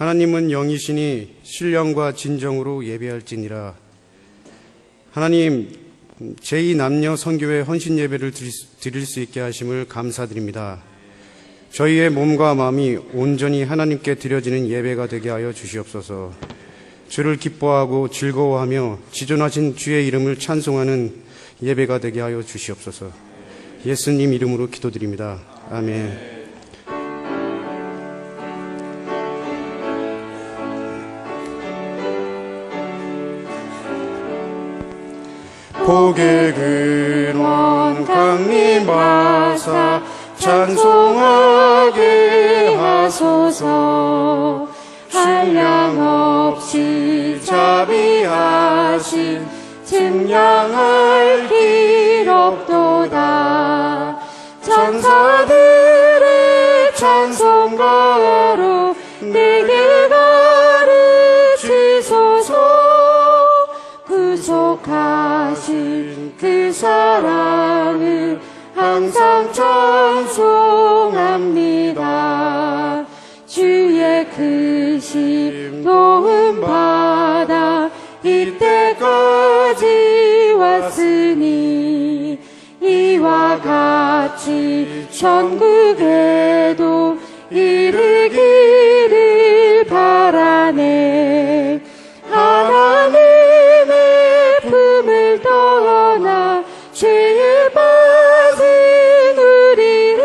하나님은 영이시니 신령과 진정으로 예배할지니라. 하나님, 제2남녀 선교회 헌신 예배를 드릴 수 있게 하심을 감사드립니다. 저희의 몸과 마음이 온전히 하나님께 드려지는 예배가 되게 하여 주시옵소서. 주를 기뻐하고 즐거워하며 지존하신 주의 이름을 찬송하는 예배가 되게 하여 주시옵소서. 예수님 이름으로 기도드립니다. 아멘. 복의 근원 강림하사 찬송하게 하소서. 한량없이 자비하신 증량할 길 없도다. 천사들의 찬송가로 내게 가르치소서. 구속하신 그 사랑을 항상 찬송합니다. 주의 크신 도움 받아 이때까지 왔으니 이와 같이 천국에도 이르기를 바라네. 하나님의 품을 떠나 죄에 빠진 우리를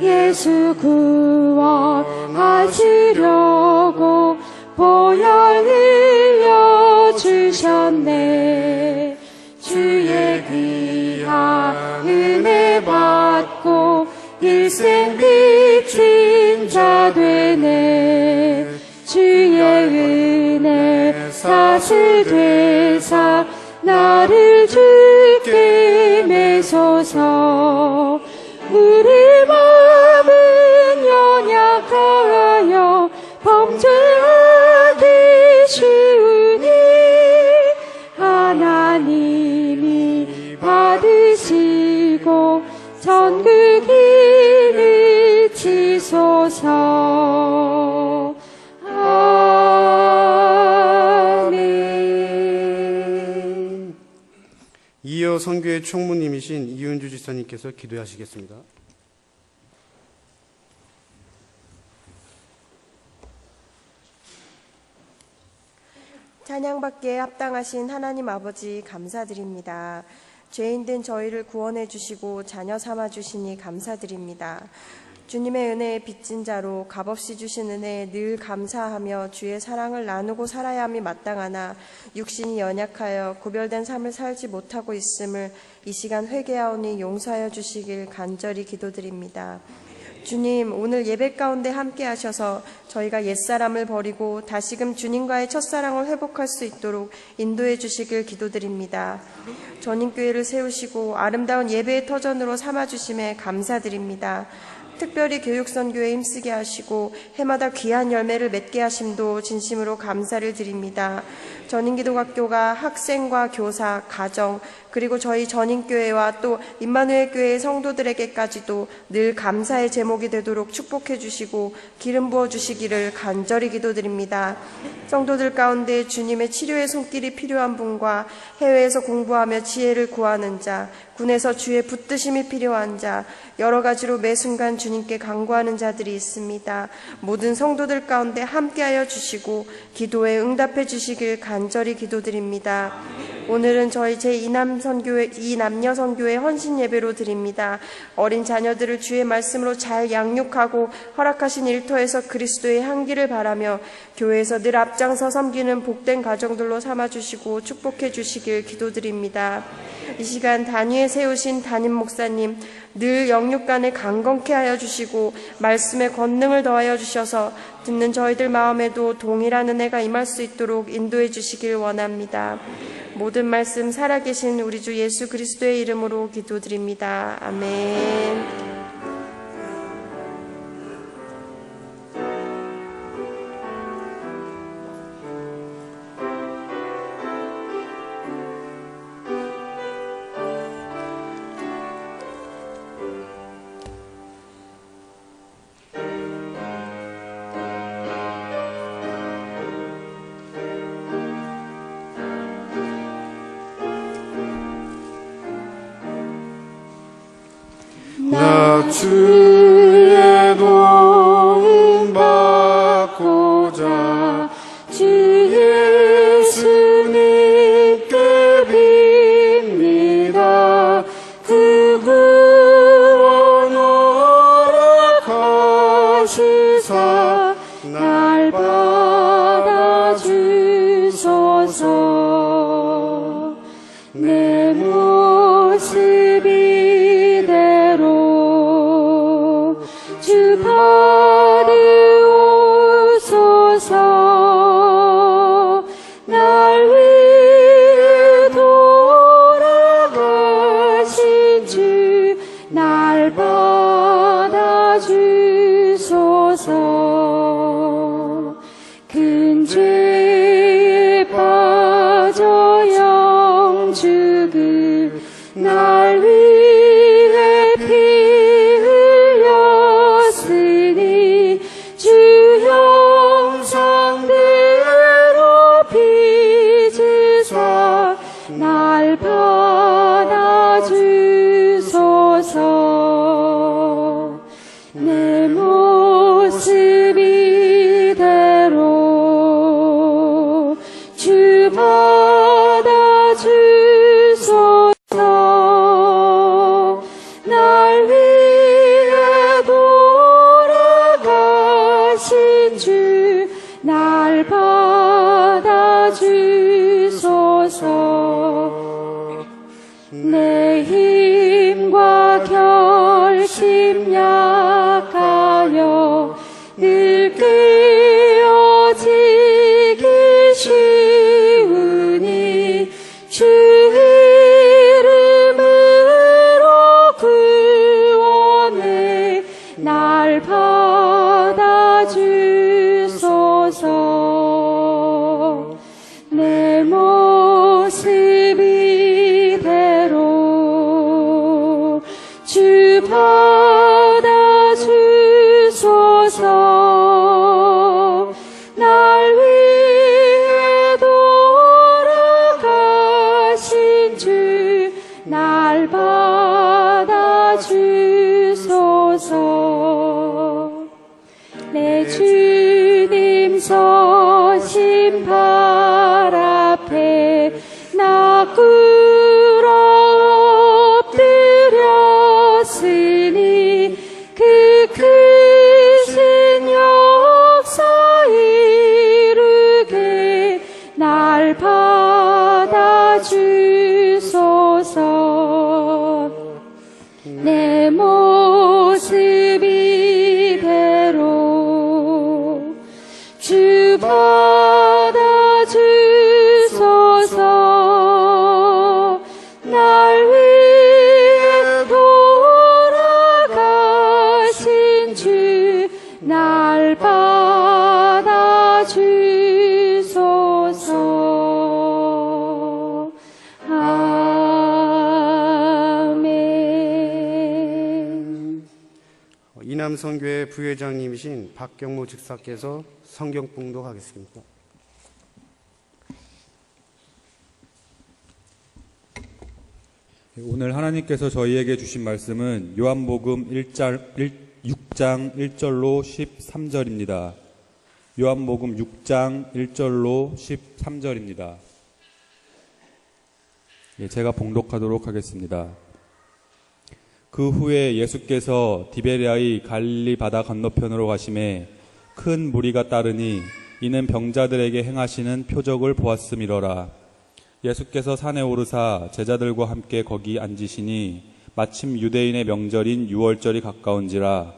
예수 구원하시려고 보혈 흘려 주셨네. 주의 귀한 은혜 받고 일생 비친 자 되네. 주의 은혜 사슬 되사 나를 주께 매소서. 우리 마음은 연약하여 범죄하기 쉬우니 하나님이 받으시고 천국 이르치소서. 아멘. 이어 선교회 총무님이신 이은주 지사님께서 기도하시겠습니다. 찬양받기에 합당하신 하나님 아버지 감사드립니다. 죄인된 저희를 구원해 주시고 자녀 삼아 주시니 감사드립니다. 주님의 은혜에 빚진 자로 값없이 주신 은혜에 늘 감사하며 주의 사랑을 나누고 살아야 함이 마땅하나 육신이 연약하여 구별된 삶을 살지 못하고 있음을 이 시간 회개하오니 용서하여 주시길 간절히 기도드립니다. 주님, 오늘 예배 가운데 함께 하셔서 저희가 옛사람을 버리고 다시금 주님과의 첫사랑을 회복할 수 있도록 인도해 주시길 기도드립니다. 전인교회를 세우시고 아름다운 예배의 터전으로 삼아주심에 감사드립니다. 특별히 교육선교에 힘쓰게 하시고 해마다 귀한 열매를 맺게 하심도 진심으로 감사를 드립니다. 전인기독학교가 학생과 교사, 가정, 그리고 저희 전인교회와 또 임마누엘 교회의 성도들에게까지도 늘 감사의 제목이 되도록 축복해 주시고 기름 부어 주시기를 간절히 기도드립니다. 성도들 가운데 주님의 치료의 손길이 필요한 분과 해외에서 공부하며 지혜를 구하는 자, 군에서 주의 붙드심이 필요한 자, 여러 가지로 매 순간 주님께 간구하는 자들이 있습니다. 모든 성도들 가운데 함께하여 주시고 기도에 응답해 주시길 간절히 기도드립니다. 오늘은 저희 제2남녀 선교회 헌신 예배로 드립니다. 어린 자녀들을 주의 말씀으로 잘 양육하고 허락하신 일터에서 그리스도의 향기를 바라며 교회에서 늘 앞장서 섬기는 복된 가정들로 삼아주시고 축복해 주시길 기도드립니다. 이 시간 단위에 세우신 담임 목사님 늘 영육간에 강건케 하여 주시고 말씀의 권능을 더하여 주셔서 듣는 저희들 마음에도 동일한 은혜가 임할 수 있도록 인도해 주시길 원합니다. 모든 말씀 살아계신 우리 주 예수 그리스도의 이름으로 기도드립니다. 아멘. 주의 도움 받고자 주 예수님께 빕니다. 그 구원 허락하시사 날 받아주소서. 내 모습 이대로 주 받으소서. 날 위해 돌아가신 주 날 받아주소서. 큰 죄에 빠져 영죽을 날 위해 피 흘렸으니 주 형상대로 빚으사 날 받아주소서. 내 모습 이대로 주 받아주소서. 날 위해 돌아가신 주 날 받아주소서. 내 힘과 결심 약하여 늘 깨어지기 쉬우니 주 이름으로 구원해 날 받아주소서. 내 모습 이대로 주 받아주소서. 날 위해 돌아가신 주 날 받아주소서. 내 주님 서신 발 앞에 나 꿇어 엎드렸으니 그 크신 역사 이루게 날 받아주소서. 내 모습 이대로 주 받아주소서. 날 위해 돌아가신 주 날 받아주소서. 아멘. 이남선교회 부회장님이신 박경모 집사께서 성경 봉독하겠습니다. 오늘 하나님께서 저희에게 주신 말씀은 요한복음 6장 1절로 13절입니다. 요한복음 6장 1절로 13절입니다. 제가 봉독하도록 하겠습니다. 그 후에 예수께서 디베랴의 갈릴리 바다 건너편으로 가심에 큰 무리가 따르니 이는 병자들에게 행하시는 표적을 보았음이러라. 예수께서 산에 오르사 제자들과 함께 거기 앉으시니 마침 유대인의 명절인 유월절이 가까운지라.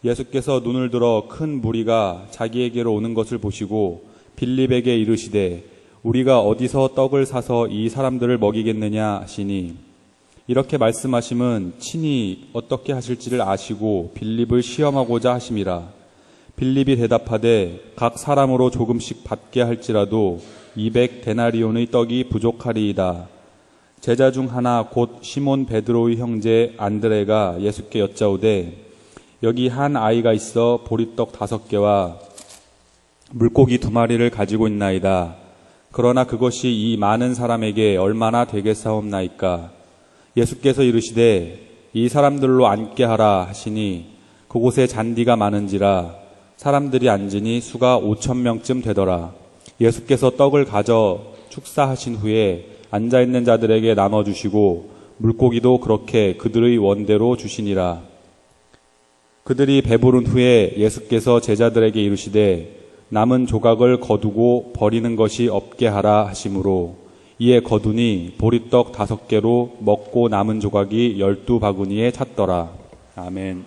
예수께서 눈을 들어 큰 무리가 자기에게로 오는 것을 보시고 빌립에게 이르시되 우리가 어디서 떡을 사서 이 사람들을 먹이겠느냐 하시니, 이렇게 말씀하심은 친히 어떻게 하실지를 아시고 빌립을 시험하고자 하심이라. 빌립이 대답하되 각 사람으로 조금씩 받게 할지라도 200데나리온의 떡이 부족하리이다. 제자 중 하나 곧 시몬 베드로의 형제 안드레가 예수께 여짜오되 여기 한 아이가 있어 보리떡 5개와 물고기 2마리를 가지고 있나이다. 그러나 그것이 이 많은 사람에게 얼마나 되겠사옵나이까. 예수께서 이르시되 이 사람들로 앉게 하라 하시니 그곳에 잔디가 많은지라 사람들이 앉으니 수가 5,000명쯤 되더라. 예수께서 떡을 가져 축사하신 후에 앉아있는 자들에게 나눠주시고 물고기도 그렇게 그들의 원대로 주시니라. 그들이 배부른 후에 예수께서 제자들에게 이르시되 남은 조각을 거두고 버리는 것이 없게 하라 하시므로 이에 거두니 보리떡 5개로 먹고 남은 조각이 12바구니에 찼더라. 아멘.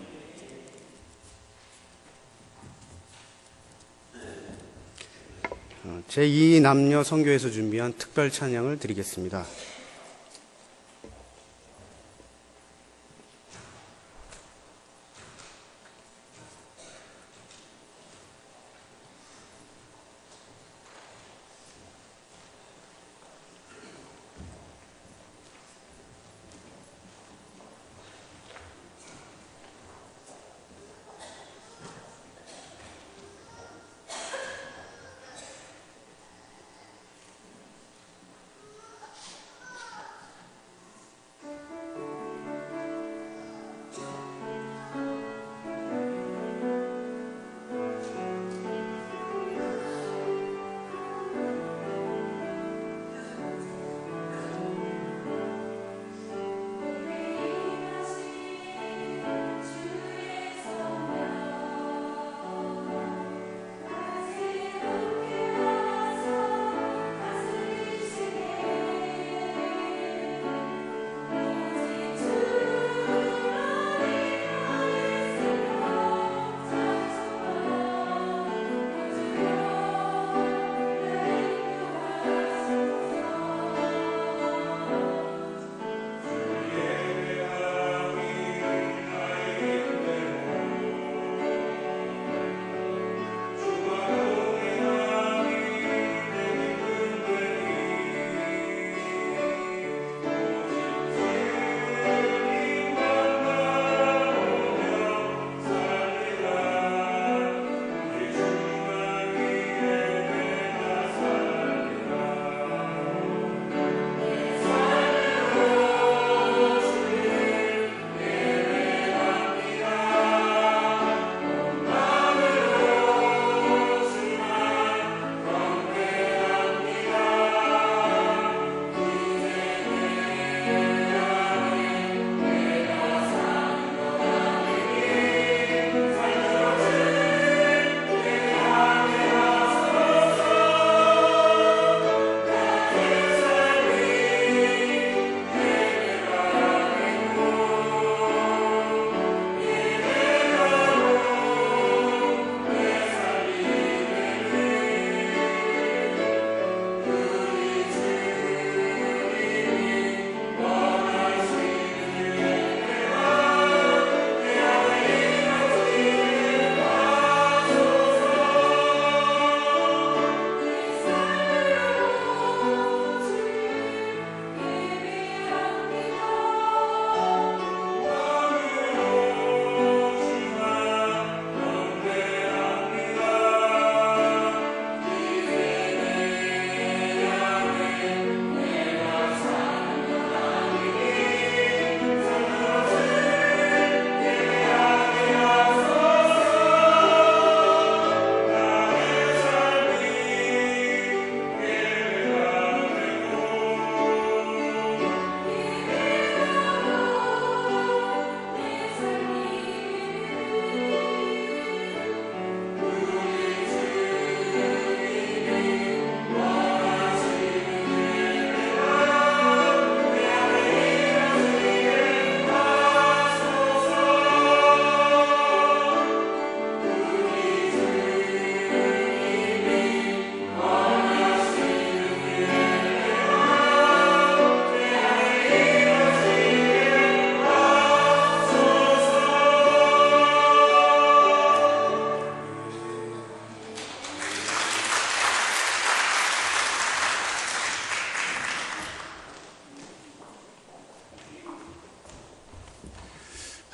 제2 남녀 선교에서 준비한 특별 찬양을 드리겠습니다.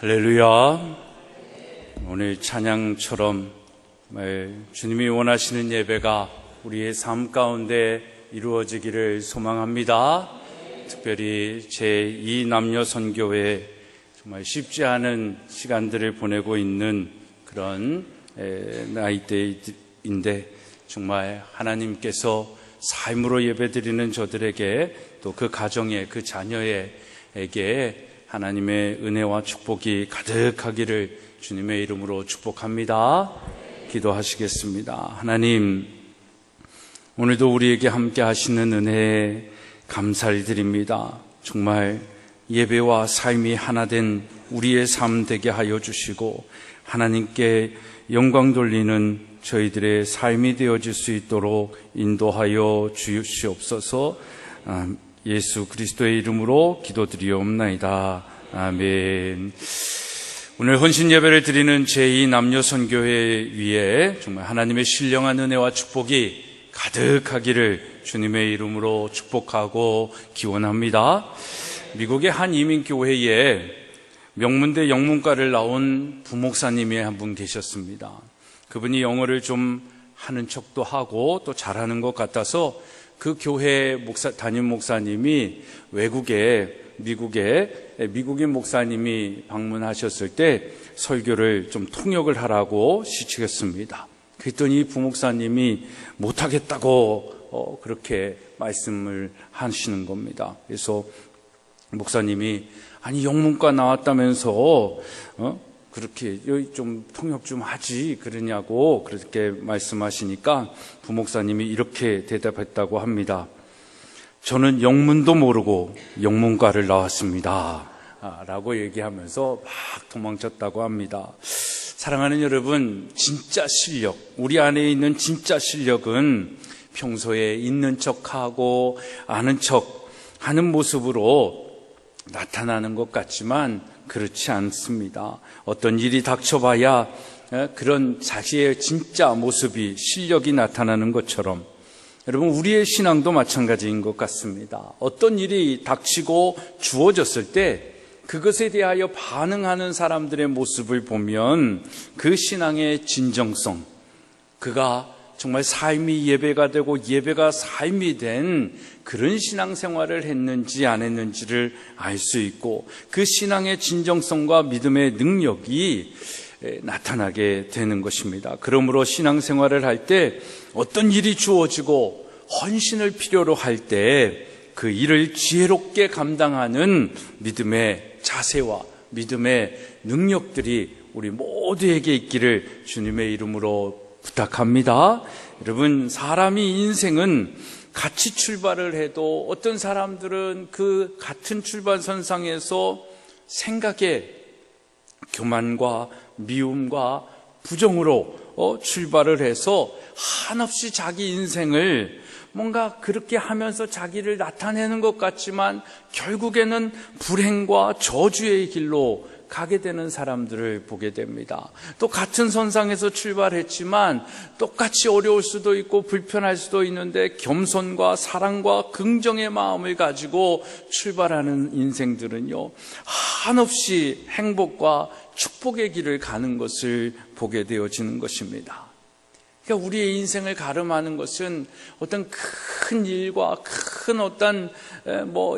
할렐루야. 오늘 찬양처럼 주님이 원하시는 예배가 우리의 삶 가운데 이루어지기를 소망합니다. 특별히 제2 남녀 선교회 정말 쉽지 않은 시간들을 보내고 있는 그런 나이대인데 정말 하나님께서 삶으로 예배드리는 저들에게 또 그 가정에 그 자녀에게 하나님의 은혜와 축복이 가득하기를 주님의 이름으로 축복합니다. 기도하시겠습니다. 하나님, 오늘도 우리에게 함께 하시는 은혜에 감사를 드립니다. 정말 예배와 삶이 하나 된 우리의 삶 되게 하여 주시고 하나님께 영광 돌리는 저희들의 삶이 되어질 수 있도록 인도하여 주시옵소서. 예수 그리스도의 이름으로 기도드리옵나이다. 아멘. 오늘 헌신 예배를 드리는 제2남녀선교회 위에 정말 하나님의 신령한 은혜와 축복이 가득하기를 주님의 이름으로 축복하고 기원합니다. 미국의 한 이민교회에 명문대 영문과를 나온 부목사님이 한 분 계셨습니다. 그분이 영어를 좀 하는 척도 하고 또 잘하는 것 같아서 그 교회 담임 목사님이 미국인 목사님이 방문하셨을 때 설교를 좀 통역을 하라고 시키겠습니다. 그랬더니 이 부목사님이 못하겠다고 그렇게 말씀을 하시는 겁니다. 그래서 목사님이 아니 영문과 나왔다면서 그렇게 좀 통역 좀 하지 그러냐고 그렇게 말씀하시니까 부목사님이 이렇게 대답했다고 합니다. 저는 영문도 모르고 영문과를 나왔습니다. 라고 얘기하면서 막 도망쳤다고 합니다. 사랑하는 여러분, 진짜 실력, 우리 안에 있는 진짜 실력은 평소에 있는 척하고 아는 척 하는 모습으로 나타나는 것 같지만 그렇지 않습니다. 어떤 일이 닥쳐봐야 그런 자기의 진짜 모습이 실력이 나타나는 것처럼 여러분 우리의 신앙도 마찬가지인 것 같습니다. 어떤 일이 닥치고 주어졌을 때 그것에 대하여 반응하는 사람들의 모습을 보면 그 신앙의 진정성, 그가 정말 삶이 예배가 되고 예배가 삶이 된 그런 신앙생활을 했는지 안 했는지를 알 수 있고 그 신앙의 진정성과 믿음의 능력이 나타나게 되는 것입니다. 그러므로 신앙생활을 할 때 어떤 일이 주어지고 헌신을 필요로 할 때 그 일을 지혜롭게 감당하는 믿음의 자세와 믿음의 능력들이 우리 모두에게 있기를 주님의 이름으로 부탁합니다. 여러분, 사람이 인생은 같이 출발을 해도 어떤 사람들은 그 같은 출발선상에서 생각에 교만과 미움과 부정으로 출발을 해서 한없이 자기 인생을 뭔가 그렇게 하면서 자기를 나타내는 것 같지만 결국에는 불행과 저주의 길로 가게 되는 사람들을 보게 됩니다. 또 같은 선상에서 출발했지만 똑같이 어려울 수도 있고 불편할 수도 있는데 겸손과 사랑과 긍정의 마음을 가지고 출발하는 인생들은요, 한없이 행복과 축복의 길을 가는 것을 보게 되어지는 것입니다. 그러니까 우리의 인생을 가름하는 것은 어떤 큰 일과 큰 어떤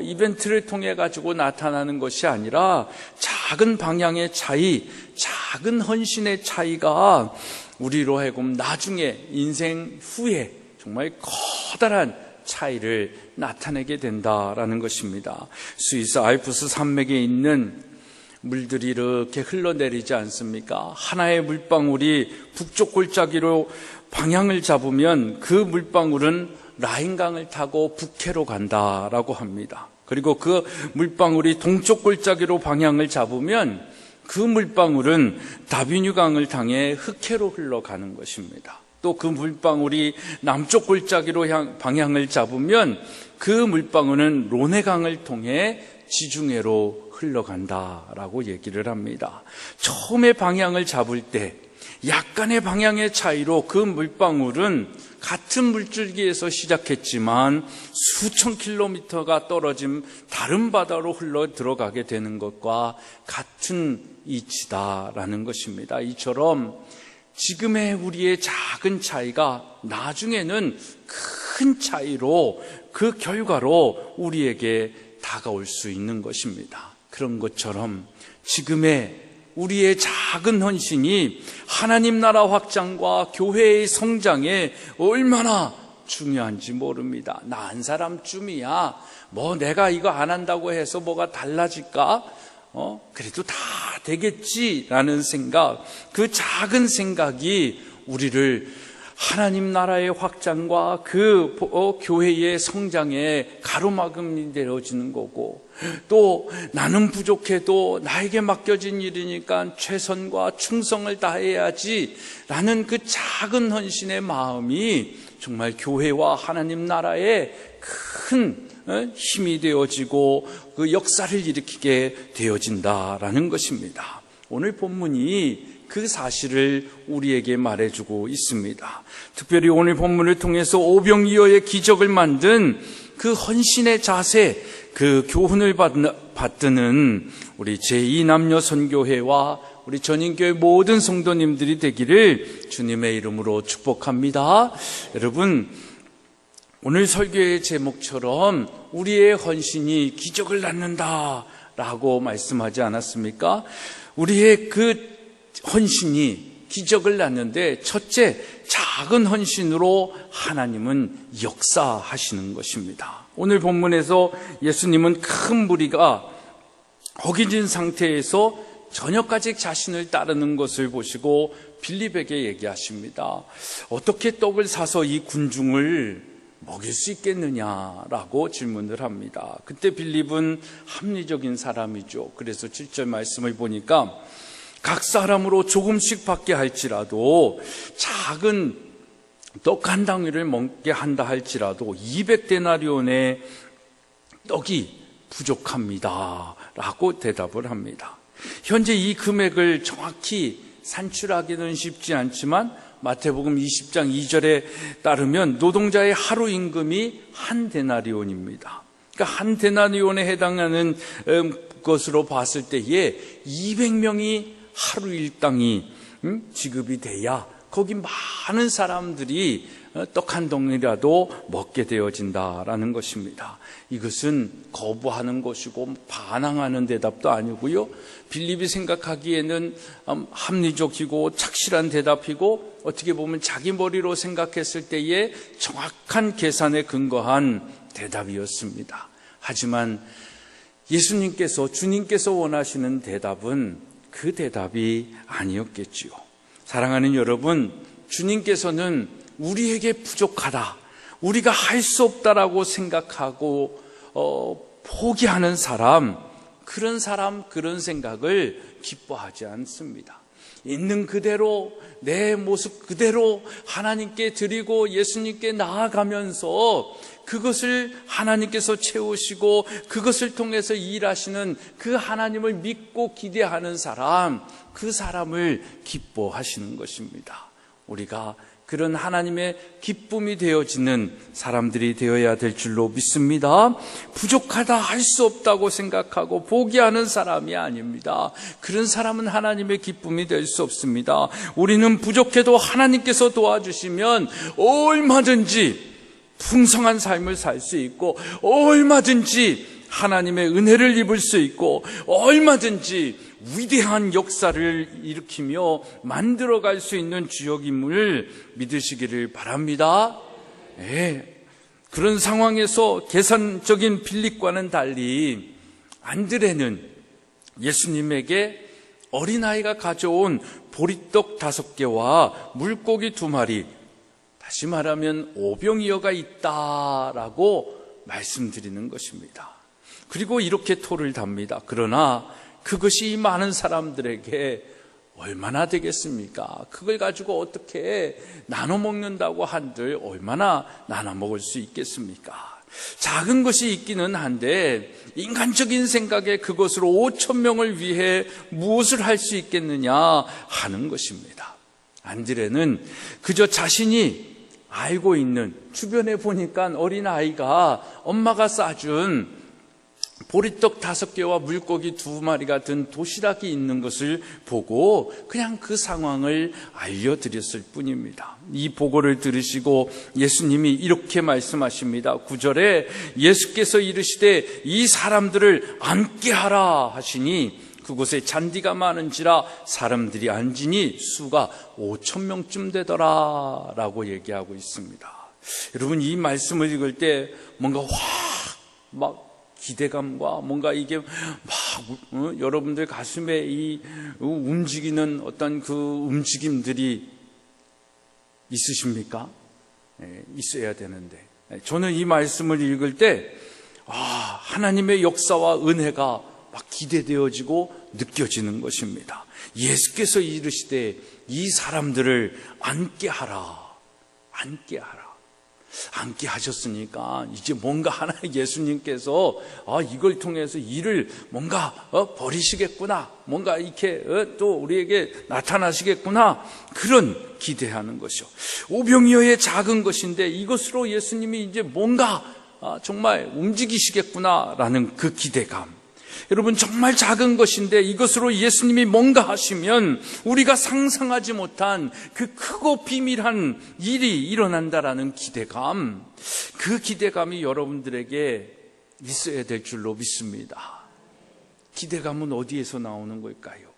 이벤트를 통해 가지고 나타나는 것이 아니라 작은 방향의 차이, 작은 헌신의 차이가 우리로 하여금 나중에 인생 후에 정말 커다란 차이를 나타내게 된다라는 것입니다. 스위스 알프스 산맥에 있는 물들이 이렇게 흘러내리지 않습니까? 하나의 물방울이 북쪽 골짜기로 방향을 잡으면 그 물방울은 라인강을 타고 북해로 간다라고 합니다. 그리고 그 물방울이 동쪽 골짜기로 방향을 잡으면 그 물방울은 다비뉴강을 향해 흑해로 흘러가는 것입니다. 또 그 물방울이 남쪽 골짜기로 방향을 잡으면 그 물방울은 로네강을 통해 지중해로 흘러간다라고 얘기를 합니다. 처음에 방향을 잡을 때 약간의 방향의 차이로 그 물방울은 같은 물줄기에서 시작했지만 수천 킬로미터가 떨어진 다른 바다로 흘러 들어가게 되는 것과 같은 이치다라는 것입니다. 이처럼 지금의 우리의 작은 차이가 나중에는 큰 차이로 그 결과로 우리에게 다가올 수 있는 것입니다. 그런 것처럼 지금의 우리의 작은 헌신이 하나님 나라 확장과 교회의 성장에 얼마나 중요한지 모릅니다. 나 한 사람쯤이야 뭐 내가 이거 안 한다고 해서 뭐가 달라질까? 그래도 다 되겠지라는 생각, 그 작은 생각이 우리를 하나님 나라의 확장과 그 교회의 성장에 가로막음이 되어지는 거고, 또 나는 부족해도 나에게 맡겨진 일이니까 최선과 충성을 다해야지 라는 그 작은 헌신의 마음이 정말 교회와 하나님 나라에 큰 힘이 되어지고 그 역사를 일으키게 되어진다라는 것입니다. 오늘 본문이 그 사실을 우리에게 말해주고 있습니다. 특별히 오늘 본문을 통해서 오병이어의 기적을 만든 그 헌신의 자세, 그 교훈을 받드는 우리 제2남녀선교회와 우리 전인교회 모든 성도님들이 되기를 주님의 이름으로 축복합니다. 여러분, 오늘 설교의 제목처럼 우리의 헌신이 기적을 낳는다라고 말씀하지 않았습니까? 우리의 그 헌신이 기적을 낳는데 첫째, 작은 헌신으로 하나님은 역사하시는 것입니다. 오늘 본문에서 예수님은 큰 무리가 허기진 상태에서 저녁까지 자신을 따르는 것을 보시고 빌립에게 얘기하십니다. 어떻게 떡을 사서 이 군중을 먹일 수 있겠느냐라고 질문을 합니다. 그때 빌립은 합리적인 사람이죠. 그래서 7절 말씀을 보니까 각 사람으로 조금씩 받게 할지라도 작은 떡 한 덩이를 먹게 한다 할지라도 200데나리온의 떡이 부족합니다 라고 대답을 합니다. 현재 이 금액을 정확히 산출하기는 쉽지 않지만 마태복음 20장 2절에 따르면 노동자의 하루 임금이 한 데나리온입니다. 그러니까 한 데나리온에 해당하는 것으로 봤을 때에 200명이 하루 일당이 지급이 돼야 거기 많은 사람들이 떡 한 덩이라도 먹게 되어진다라는 것입니다. 이것은 거부하는 것이고 반항하는 대답도 아니고요, 빌립이 생각하기에는 합리적이고 착실한 대답이고 어떻게 보면 자기 머리로 생각했을 때에 정확한 계산에 근거한 대답이었습니다. 하지만 예수님께서, 주님께서 원하시는 대답은 그 대답이 아니었겠지요. 사랑하는 여러분, 주님께서는 우리에게 부족하다, 우리가 할 수 없다라고 생각하고 포기하는 사람, 그런 생각을 기뻐하지 않습니다. 있는 그대로, 내 모습 그대로 하나님께 드리고 예수님께 나아가면서 그것을 하나님께서 채우시고 그것을 통해서 일하시는 그 하나님을 믿고 기대하는 사람, 그 사람을 기뻐하시는 것입니다. 우리가 그런 하나님의 기쁨이 되어지는 사람들이 되어야 될 줄로 믿습니다. 부족하다, 할 수 없다고 생각하고 포기하는 사람이 아닙니다. 그런 사람은 하나님의 기쁨이 될 수 없습니다. 우리는 부족해도 하나님께서 도와주시면 얼마든지 풍성한 삶을 살 수 있고, 얼마든지 하나님의 은혜를 입을 수 있고, 얼마든지 위대한 역사를 일으키며 만들어갈 수 있는 주역임을 믿으시기를 바랍니다. 네. 그런 상황에서 계산적인 빌립과는 달리 안드레는 예수님에게 어린아이가 가져온 보리떡 5개와 물고기 2마리, 다시 말하면 오병이어가 있다라고 말씀드리는 것입니다. 그리고 이렇게 토를 답니다. 그러나 그것이 이 많은 사람들에게 얼마나 되겠습니까? 그걸 가지고 어떻게 나눠 먹는다고 한들 얼마나 나눠 먹을 수 있겠습니까? 작은 것이 있기는 한데 인간적인 생각에 그것으로 5,000명을 위해 무엇을 할 수 있겠느냐 하는 것입니다. 안드레는 그저 자신이 알고 있는, 주변에 보니까 어린아이가 엄마가 싸준 보리떡 5개와 물고기 2마리가 든 도시락이 있는 것을 보고 그냥 그 상황을 알려드렸을 뿐입니다. 이 보고를 들으시고 예수님이 이렇게 말씀하십니다. 9절에 예수께서 이르시되 이 사람들을 앉게 하라 하시니 그곳에 잔디가 많은지라 사람들이 앉으니 수가 5,000명쯤 되더라 라고 얘기하고 있습니다. 여러분, 이 말씀을 읽을 때 뭔가 막 기대감과 뭔가 이게 막 여러분들 가슴에 이 움직이는 어떤 그 움직임들이 있으십니까? 있어야 되는데, 저는 이 말씀을 읽을 때 하나님의 역사와 은혜가 막 기대되어지고 느껴지는 것입니다. 예수께서 이르시되 이 사람들을 앉게 하라. 앉게 하셨으니까 이제 뭔가 하나 예수님께서 이걸 통해서 일을 뭔가 벌이시겠구나, 뭔가 이렇게 또 우리에게 나타나시겠구나, 그런 기대하는 것이요. 오병이어의 작은 것인데 이것으로 예수님이 이제 뭔가 정말 움직이시겠구나라는 그 기대감. 여러분, 정말 작은 것인데 이것으로 예수님이 뭔가 하시면 우리가 상상하지 못한 그 크고 비밀한 일이 일어난다라는 기대감, 그 기대감이 여러분들에게 있어야 될 줄로 믿습니다. 기대감은 어디에서 나오는 걸까요?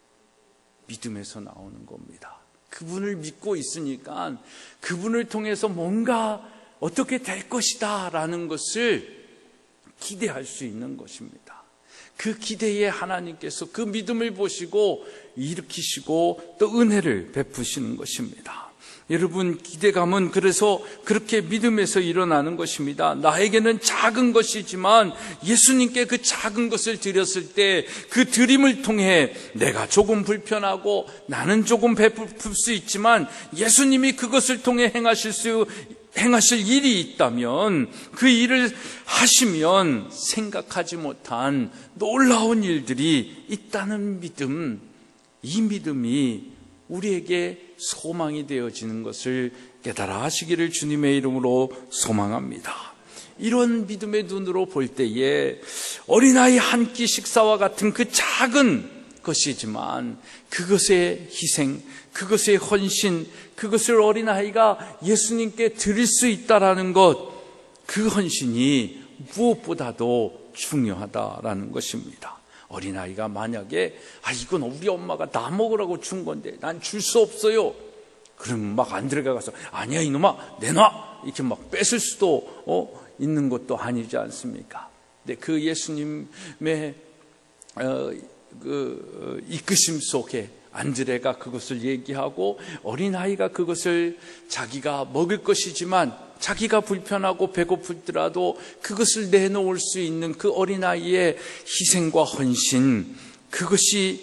믿음에서 나오는 겁니다. 그분을 믿고 있으니까 그분을 통해서 뭔가 어떻게 될 것이다 라는 것을 기대할 수 있는 것입니다. 그 기대에 하나님께서 그 믿음을 보시고 일으키시고 또 은혜를 베푸시는 것입니다. 여러분, 기대감은 그래서 그렇게 믿음에서 일어나는 것입니다. 나에게는 작은 것이지만 예수님께 그 작은 것을 드렸을 때 그 드림을 통해 내가 조금 불편하고 나는 조금 베풀 수 있지만 예수님이 그것을 통해 행하실 일이 있다면, 그 일을 하시면 생각하지 못한 놀라운 일들이 있다는 믿음, 이 믿음이 우리에게 소망이 되어지는 것을 깨달아 하시기를 주님의 이름으로 소망합니다. 이런 믿음의 눈으로 볼 때에 어린아이 한 끼 식사와 같은 그 작은 것이지만 그것의 희생, 그것의 헌신, 그것을 어린아이가 예수님께 드릴 수 있다라는 것, 그 헌신이 무엇보다도 중요하다라는 것입니다. 어린아이가 만약에 이건 우리 엄마가 나 먹으라고 준 건데 난 줄 수 없어요, 그럼 막 안 들어가서 아니야 이놈아 내놔 이렇게 막 뺏을 수도 있는 것도 아니지 않습니까? 근데 그 예수님의 그 이끄심 속에 안드레가 그것을 얘기하고 어린아이가 그것을 자기가 먹을 것이지만 자기가 불편하고 배고프더라도 그것을 내놓을 수 있는 그 어린아이의 희생과 헌신, 그것이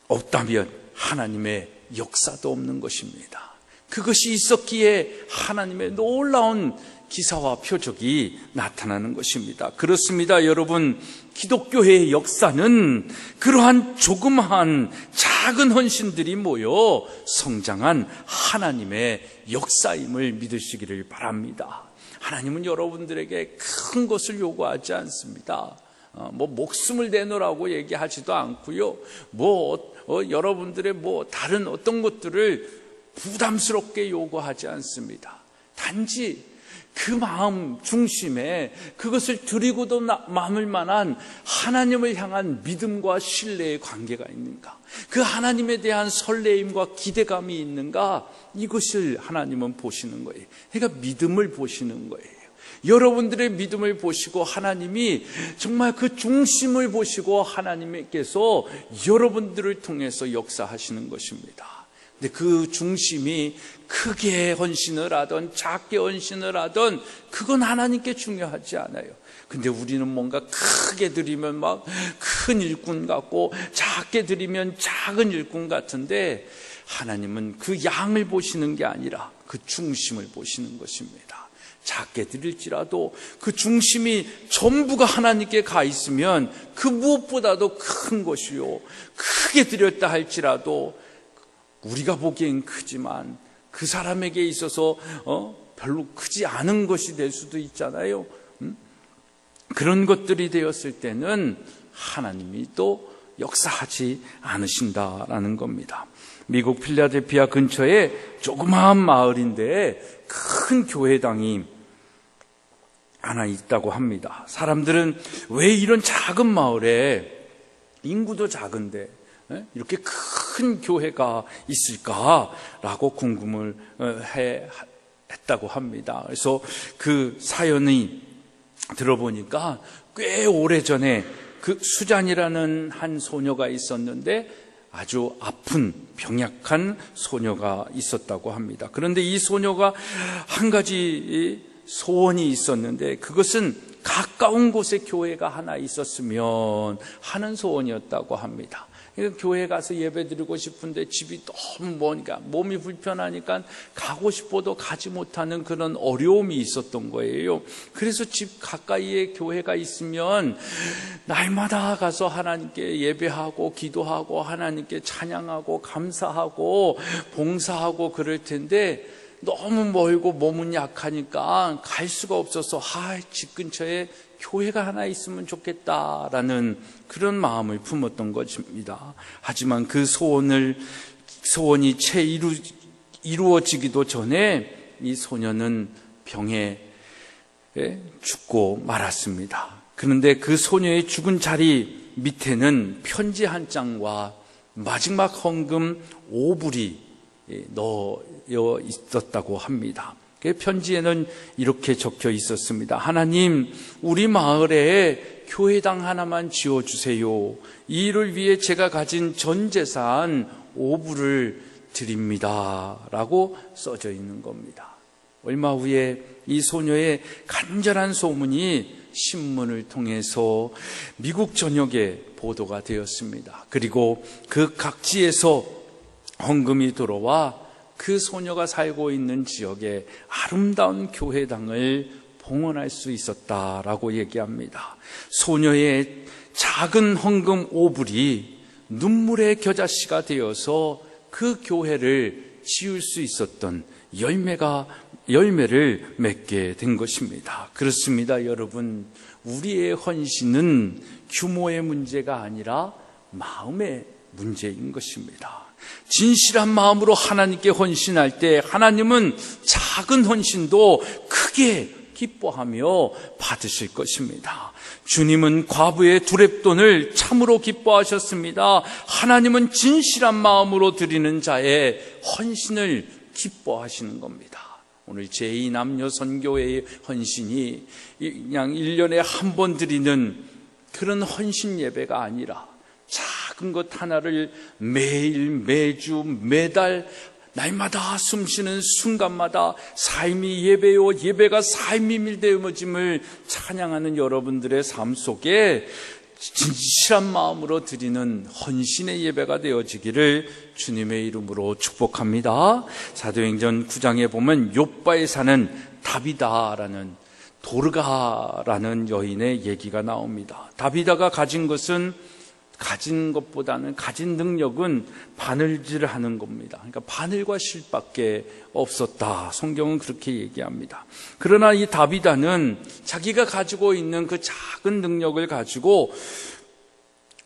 없다면 하나님의 역사도 없는 것입니다. 그것이 있었기에 하나님의 놀라운 기사와 표적이 나타나는 것입니다. 그렇습니다, 여러분. 기독교의 역사는 그러한 조그마한 작은 헌신들이 모여 성장한 하나님의 역사임을 믿으시기를 바랍니다. 하나님은 여러분들에게 큰 것을 요구하지 않습니다. 목숨을 내놓으라고 얘기하지도 않고요. 여러분들의 다른 어떤 것들을 부담스럽게 요구하지 않습니다. 단지 그 마음 중심에 그것을 드리고도 남을 만한 하나님을 향한 믿음과 신뢰의 관계가 있는가, 그 하나님에 대한 설레임과 기대감이 있는가, 이것을 하나님은 보시는 거예요. 그러니까 믿음을 보시는 거예요. 여러분들의 믿음을 보시고 하나님이 정말 그 중심을 보시고 하나님께서 여러분들을 통해서 역사하시는 것입니다. 근데 그 중심이 크게 헌신을 하든 작게 헌신을 하든 그건 하나님께 중요하지 않아요. 근데 우리는 뭔가 크게 드리면 막 큰 일꾼 같고 작게 드리면 작은 일꾼 같은데, 하나님은 그 양을 보시는 게 아니라 그 중심을 보시는 것입니다. 작게 드릴지라도 그 중심이 전부가 하나님께 가 있으면 그 무엇보다도 큰 것이요, 크게 드렸다 할지라도 우리가 보기엔 크지만 그 사람에게 있어서 별로 크지 않은 것이 될 수도 있잖아요. 그런 것들이 되었을 때는 하나님이 또 역사하지 않으신다라는 겁니다. 미국 필라델피아 근처에 조그마한 마을인데 큰 교회당이 하나 있다고 합니다. 사람들은 왜 이런 작은 마을에 인구도 작은데 이렇게 큰 교회가 있을까라고 궁금을 했다고 합니다. 그래서 그 사연이 들어보니까 꽤 오래전에 그 수잔이라는 한 소녀가 있었는데 아주 아픈 병약한 소녀가 있었다고 합니다. 그런데 이 소녀가 한 가지 소원이 있었는데 그것은 가까운 곳에 교회가 하나 있었으면 하는 소원이었다고 합니다. 교회 가서 예배 드리고 싶은데 집이 너무 머니까 몸이 불편하니까 가고 싶어도 가지 못하는 그런 어려움이 있었던 거예요. 그래서 집 가까이에 교회가 있으면 날마다 가서 하나님께 예배하고 기도하고 하나님께 찬양하고 감사하고 봉사하고 그럴 텐데 너무 멀고 몸은 약하니까 갈 수가 없어서 집 근처에 교회가 하나 있으면 좋겠다라는 그런 마음을 품었던 것입니다. 하지만 그 소원이 채 이루어지기도 전에 이 소녀는 병에 죽고 말았습니다. 그런데 그 소녀의 죽은 자리 밑에는 편지 한 장과 마지막 헌금 5불이 넣어 있었다고 합니다. 그 편지에는 이렇게 적혀 있었습니다. 하나님, 우리 마을에 교회당 하나만 지어주세요. 이 일을 위해 제가 가진 전 재산 5불을 드립니다. 라고 써져 있는 겁니다. 얼마 후에 이 소녀의 간절한 소문이 신문을 통해서 미국 전역에 보도가 되었습니다. 그리고 그 각지에서 헌금이 들어와 그 소녀가 살고 있는 지역에 아름다운 교회당을 봉헌할 수 있었다라고 얘기합니다. 소녀의 작은 헌금 5불이 눈물의 겨자씨가 되어서 그 교회를 지을 수 있었던 열매를 맺게 된 것입니다. 그렇습니다, 여러분. 우리의 헌신은 규모의 문제가 아니라 마음의 문제인 것입니다. 진실한 마음으로 하나님께 헌신할 때 하나님은 작은 헌신도 크게 기뻐하며 받으실 것입니다. 주님은 과부의 두렙돈을 참으로 기뻐하셨습니다. 하나님은 진실한 마음으로 드리는 자의 헌신을 기뻐하시는 겁니다. 오늘 제2남녀 선교회의 헌신이 그냥 1년에 한 번 드리는 그런 헌신 예배가 아니라 작은 것 하나를 매일, 매주, 매달, 날마다 숨쉬는 순간마다 삶이 예배요, 예배가 삶이 밀대어짐을 찬양하는 여러분들의 삶 속에 진실한 마음으로 드리는 헌신의 예배가 되어지기를 주님의 이름으로 축복합니다. 사도행전 9장에 보면 욥바에 사는 다비다라는 도르가라는 여인의 얘기가 나옵니다. 다비다가 가진 것보다는 가진 능력은 바늘질을 하는 겁니다. 그러니까 바늘과 실밖에 없었다. 성경은 그렇게 얘기합니다. 그러나 이 다비다는 자기가 가지고 있는 그 작은 능력을 가지고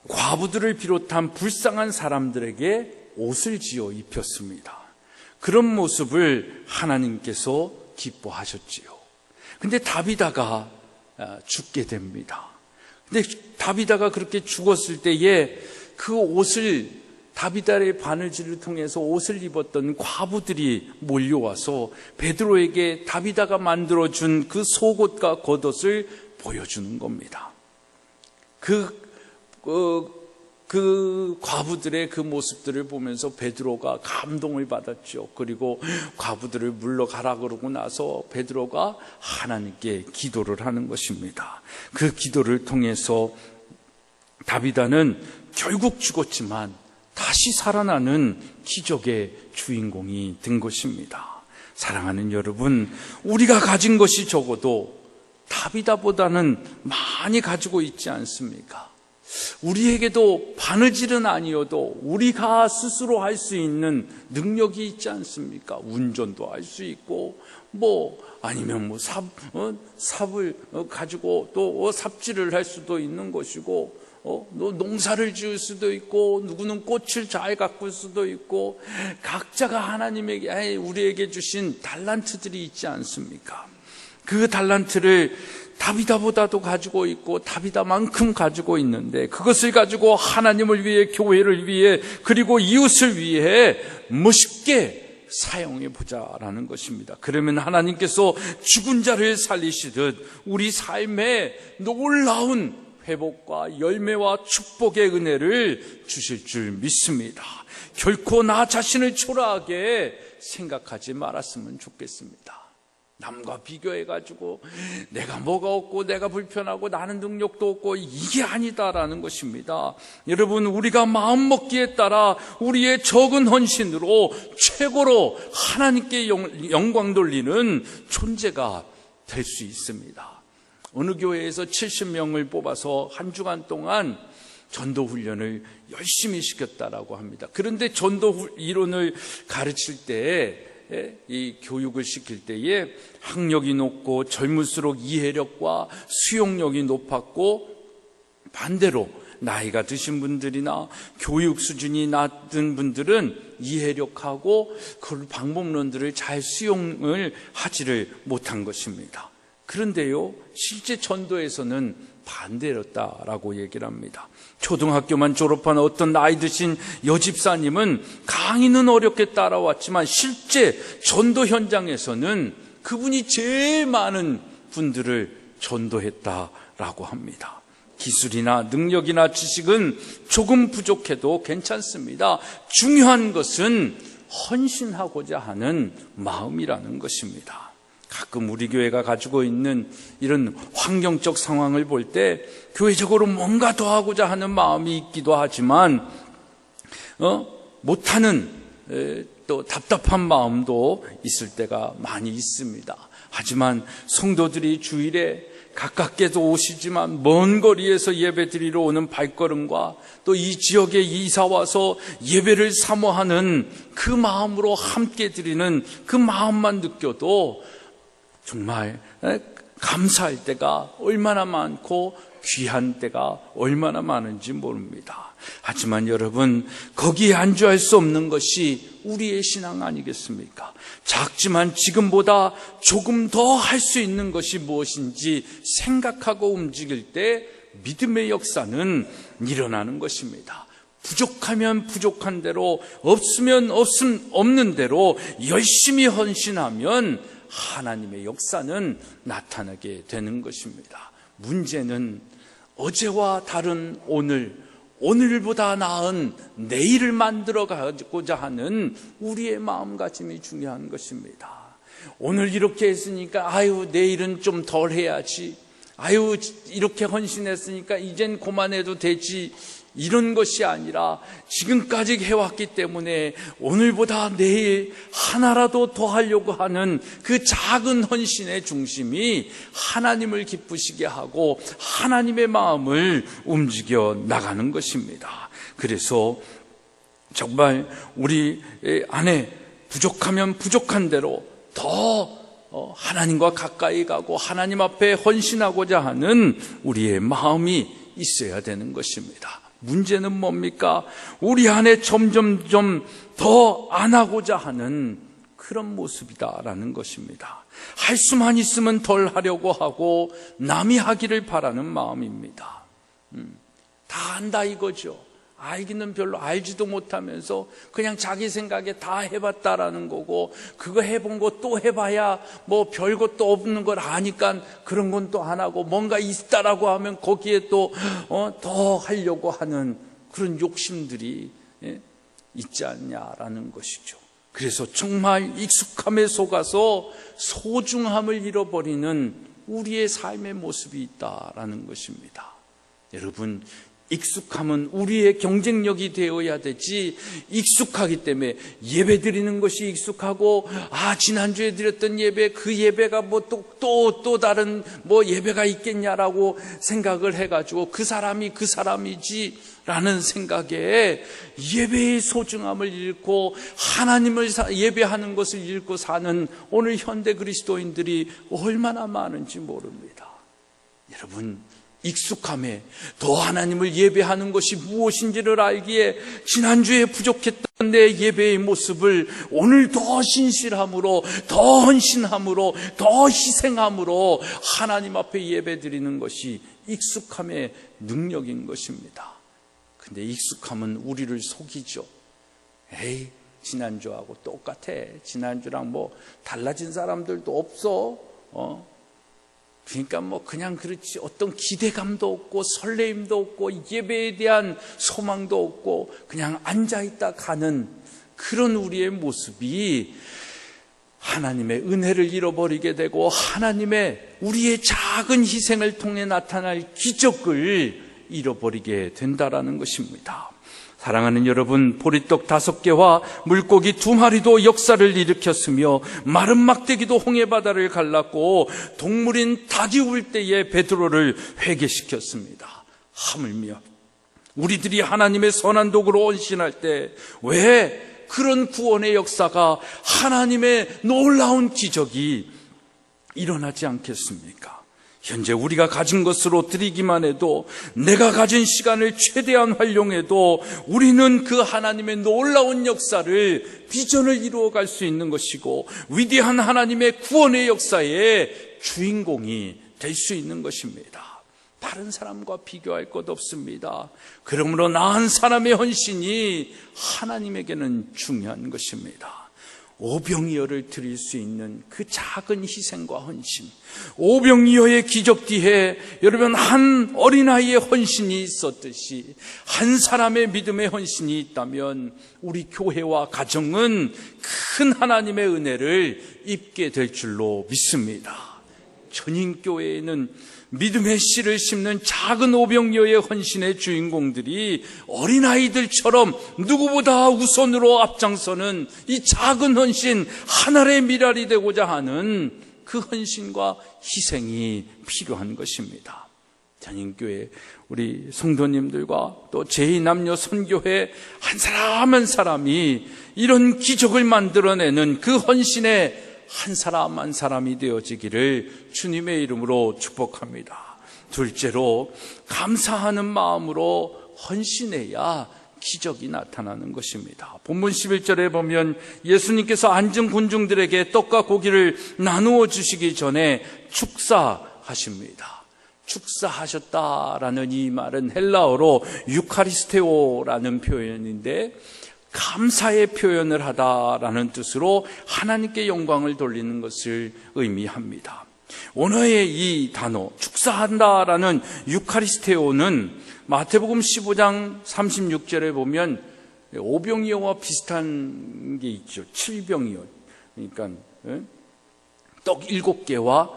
과부들을 비롯한 불쌍한 사람들에게 옷을 지어 입혔습니다. 그런 모습을 하나님께서 기뻐하셨지요. 근데 다비다가 죽게 됩니다. 근데 다비다가 그렇게 죽었을 때에 그 옷을 다비다의 바늘질을 통해서 옷을 입었던 과부들이 몰려와서 베드로에게 다비다가 만들어준 그 속옷과 겉옷을 보여주는 겁니다. 그 과부들의 그 모습들을 보면서 베드로가 감동을 받았죠. 그리고 과부들을 물러가라 그러고 나서 베드로가 하나님께 기도를 하는 것입니다. 그 기도를 통해서 다비다는 결국 죽었지만 다시 살아나는 기적의 주인공이 된 것입니다. 사랑하는 여러분, 우리가 가진 것이 적어도 다비다보다는 많이 가지고 있지 않습니까? 우리에게도 바느질은 아니어도 우리가 스스로 할 수 있는 능력이 있지 않습니까? 운전도 할 수 있고 아니면 삽을 가지고 또 삽질을 할 수도 있는 것이고 농사를 지을 수도 있고 누구는 꽃을 잘 가꿀 수도 있고 각자가 하나님에게 우리에게 주신 달란트들이 있지 않습니까? 그 달란트를 다비다보다도 가지고 있고 다비다만큼 가지고 있는데 그것을 가지고 하나님을 위해, 교회를 위해, 그리고 이웃을 위해 멋있게 사용해 보자라는 것입니다. 그러면 하나님께서 죽은 자를 살리시듯 우리 삶에 놀라운 회복과 열매와 축복의 은혜를 주실 줄 믿습니다. 결코 나 자신을 초라하게 생각하지 말았으면 좋겠습니다. 남과 비교해가지고 내가 뭐가 없고 내가 불편하고 나는 능력도 없고 이게 아니다라는 것입니다. 여러분, 우리가 마음먹기에 따라 우리의 적은 헌신으로 최고로 하나님께 영광 돌리는 존재가 될 수 있습니다. 어느 교회에서 70명을 뽑아서 한 주간 동안 전도 훈련을 열심히 시켰다라고 합니다. 그런데 전도 이론을 가르칠 때, 이 교육을 시킬 때에 학력이 높고 젊을수록 이해력과 수용력이 높았고, 반대로 나이가 드신 분들이나 교육 수준이 낮은 분들은 이해력하고 그 방법론들을 잘 수용을 하지를 못한 것입니다. 그런데요, 실제 전도에서는 반대였다라고 얘기를 합니다. 초등학교만 졸업한 어떤 나이 드신 여집사님은 강의는 어렵게 따라왔지만 실제 전도 현장에서는 그분이 제일 많은 분들을 전도했다라고 합니다. 기술이나 능력이나 지식은 조금 부족해도 괜찮습니다. 중요한 것은 헌신하고자 하는 마음이라는 것입니다. 가끔 우리 교회가 가지고 있는 이런 환경적 상황을 볼 때 교회적으로 뭔가 더 하고자 하는 마음이 있기도 하지만 못하는 또 답답한 마음도 있을 때가 많이 있습니다. 하지만 성도들이 주일에 가깝게도 오시지만 먼 거리에서 예배 드리러 오는 발걸음과 또 이 지역에 이사 와서 예배를 사모하는 그 마음으로 함께 드리는 그 마음만 느껴도 정말 감사할 때가 얼마나 많고 귀한 때가 얼마나 많은지 모릅니다. 하지만 여러분, 거기에 안주할 수 없는 것이 우리의 신앙 아니겠습니까? 작지만 지금보다 조금 더 할 수 있는 것이 무엇인지 생각하고 움직일 때 믿음의 역사는 일어나는 것입니다. 부족하면 부족한 대로, 없으면 없는 대로 열심히 헌신하면 하나님의 역사는 나타나게 되는 것입니다. 문제는 어제와 다른 오늘, 오늘보다 나은 내일을 만들어 가고자 하는 우리의 마음가짐이 중요한 것입니다. 오늘 이렇게 했으니까 내일은 좀 덜 해야지, 이렇게 헌신했으니까 이젠 그만해도 되지, 이런 것이 아니라 지금까지 해왔기 때문에 오늘보다 내일 하나라도 더 하려고 하는 그 작은 헌신의 중심이 하나님을 기쁘시게 하고 하나님의 마음을 움직여 나가는 것입니다. 그래서 정말 우리 안에 부족하면 부족한 대로 더 하나님과 가까이 가고 하나님 앞에 헌신하고자 하는 우리의 마음이 있어야 되는 것입니다. 문제는 뭡니까? 우리 안에 점점점 더 안 하고자 하는 그런 모습이다라는 것입니다. 할 수만 있으면 덜 하려고 하고 남이 하기를 바라는 마음입니다. 다 안다 이거죠. 알기는 별로 알지도 못하면서 그냥 자기 생각에 다 해봤다라는 거고, 그거 해본 거 또 해봐야 뭐 별것도 없는 걸 아니까 그런 건 또 안 하고, 뭔가 있다라고 하면 거기에 또 더 하려고 하는 그런 욕심들이 있지 않냐라는 것이죠. 그래서 정말 익숙함에 속아서 소중함을 잃어버리는 우리의 삶의 모습이 있다라는 것입니다. 여러분, 익숙함은 우리의 경쟁력이 되어야 되지, 익숙하기 때문에 예배 드리는 것이 익숙하고, 지난주에 드렸던 예배, 그 예배가 뭐 또 다른 뭐 예배가 있겠냐라고 생각을 해가지고 그 사람이 그 사람이지 라는 생각에 예배의 소중함을 잃고 하나님을 예배하는 것을 잃고 사는 오늘 현대 그리스도인들이 얼마나 많은지 모릅니다. 여러분, 익숙함에 더 하나님을 예배하는 것이 무엇인지를 알기에 지난주에 부족했던 내 예배의 모습을 오늘 더 신실함으로, 더 헌신함으로, 더 희생함으로 하나님 앞에 예배드리는 것이 익숙함의 능력인 것입니다. 근데 익숙함은 우리를 속이죠. 에이, 지난주하고 똑같아. 지난주랑 뭐 달라진 사람들도 없어. 그러니까 뭐 그냥 그렇지, 어떤 기대감도 없고 설레임도 없고 예배에 대한 소망도 없고 그냥 앉아있다 가는 그런 우리의 모습이 하나님의 은혜를 잃어버리게 되고 하나님의 우리의 작은 희생을 통해 나타날 기적을 잃어버리게 된다라는 것입니다. 사랑하는 여러분, 보리떡 5개와 물고기 2마리도 역사를 일으켰으며 마른 막대기도 홍해바다를 갈랐고 동물인 닭이 울 때에 베드로를 회개시켰습니다. 하물며 우리들이 하나님의 선한 도구로 헌신할 때 왜 그런 구원의 역사가, 하나님의 놀라운 기적이 일어나지 않겠습니까? 현재 우리가 가진 것으로 드리기만 해도, 내가 가진 시간을 최대한 활용해도 우리는 그 하나님의 놀라운 역사를, 비전을 이루어갈 수 있는 것이고 위대한 하나님의 구원의 역사의 주인공이 될 수 있는 것입니다. 다른 사람과 비교할 것 없습니다. 그러므로 나은 사람의 헌신이 하나님에게는 중요한 것입니다. 오병이어를 드릴 수 있는 그 작은 희생과 헌신, 오병이어의 기적 뒤에 여러분 한 어린아이의 헌신이 있었듯이 한 사람의 믿음의 헌신이 있다면 우리 교회와 가정은 큰 하나님의 은혜를 입게 될 줄로 믿습니다. 전인교회에는 믿음의 씨를 심는 작은 오병이어의 헌신의 주인공들이 어린아이들처럼 누구보다 우선으로 앞장서는 이 작은 헌신, 하나의 미랄이 되고자 하는 그 헌신과 희생이 필요한 것입니다. 전인교회 우리 성도님들과 또 제2남녀 선교회 한 사람 한 사람이 이런 기적을 만들어내는 그 헌신의 한 사람 한 사람이 되어지기를 주님의 이름으로 축복합니다. 둘째로, 감사하는 마음으로 헌신해야 기적이 나타나는 것입니다. 본문 11절에 보면 예수님께서 앉은 군중들에게 떡과 고기를 나누어 주시기 전에 축사하십니다. 축사하셨다라는 이 말은 헬라어로 유카리스테오라는 표현인데, 감사의 표현을 하다라는 뜻으로 하나님께 영광을 돌리는 것을 의미합니다. 오늘의 이 단어 축사한다라는 유카리스테오는 마태복음 15장 36절에 보면 오병이어와 비슷한 게 있죠. 7병이어. 그러니까 떡 7개와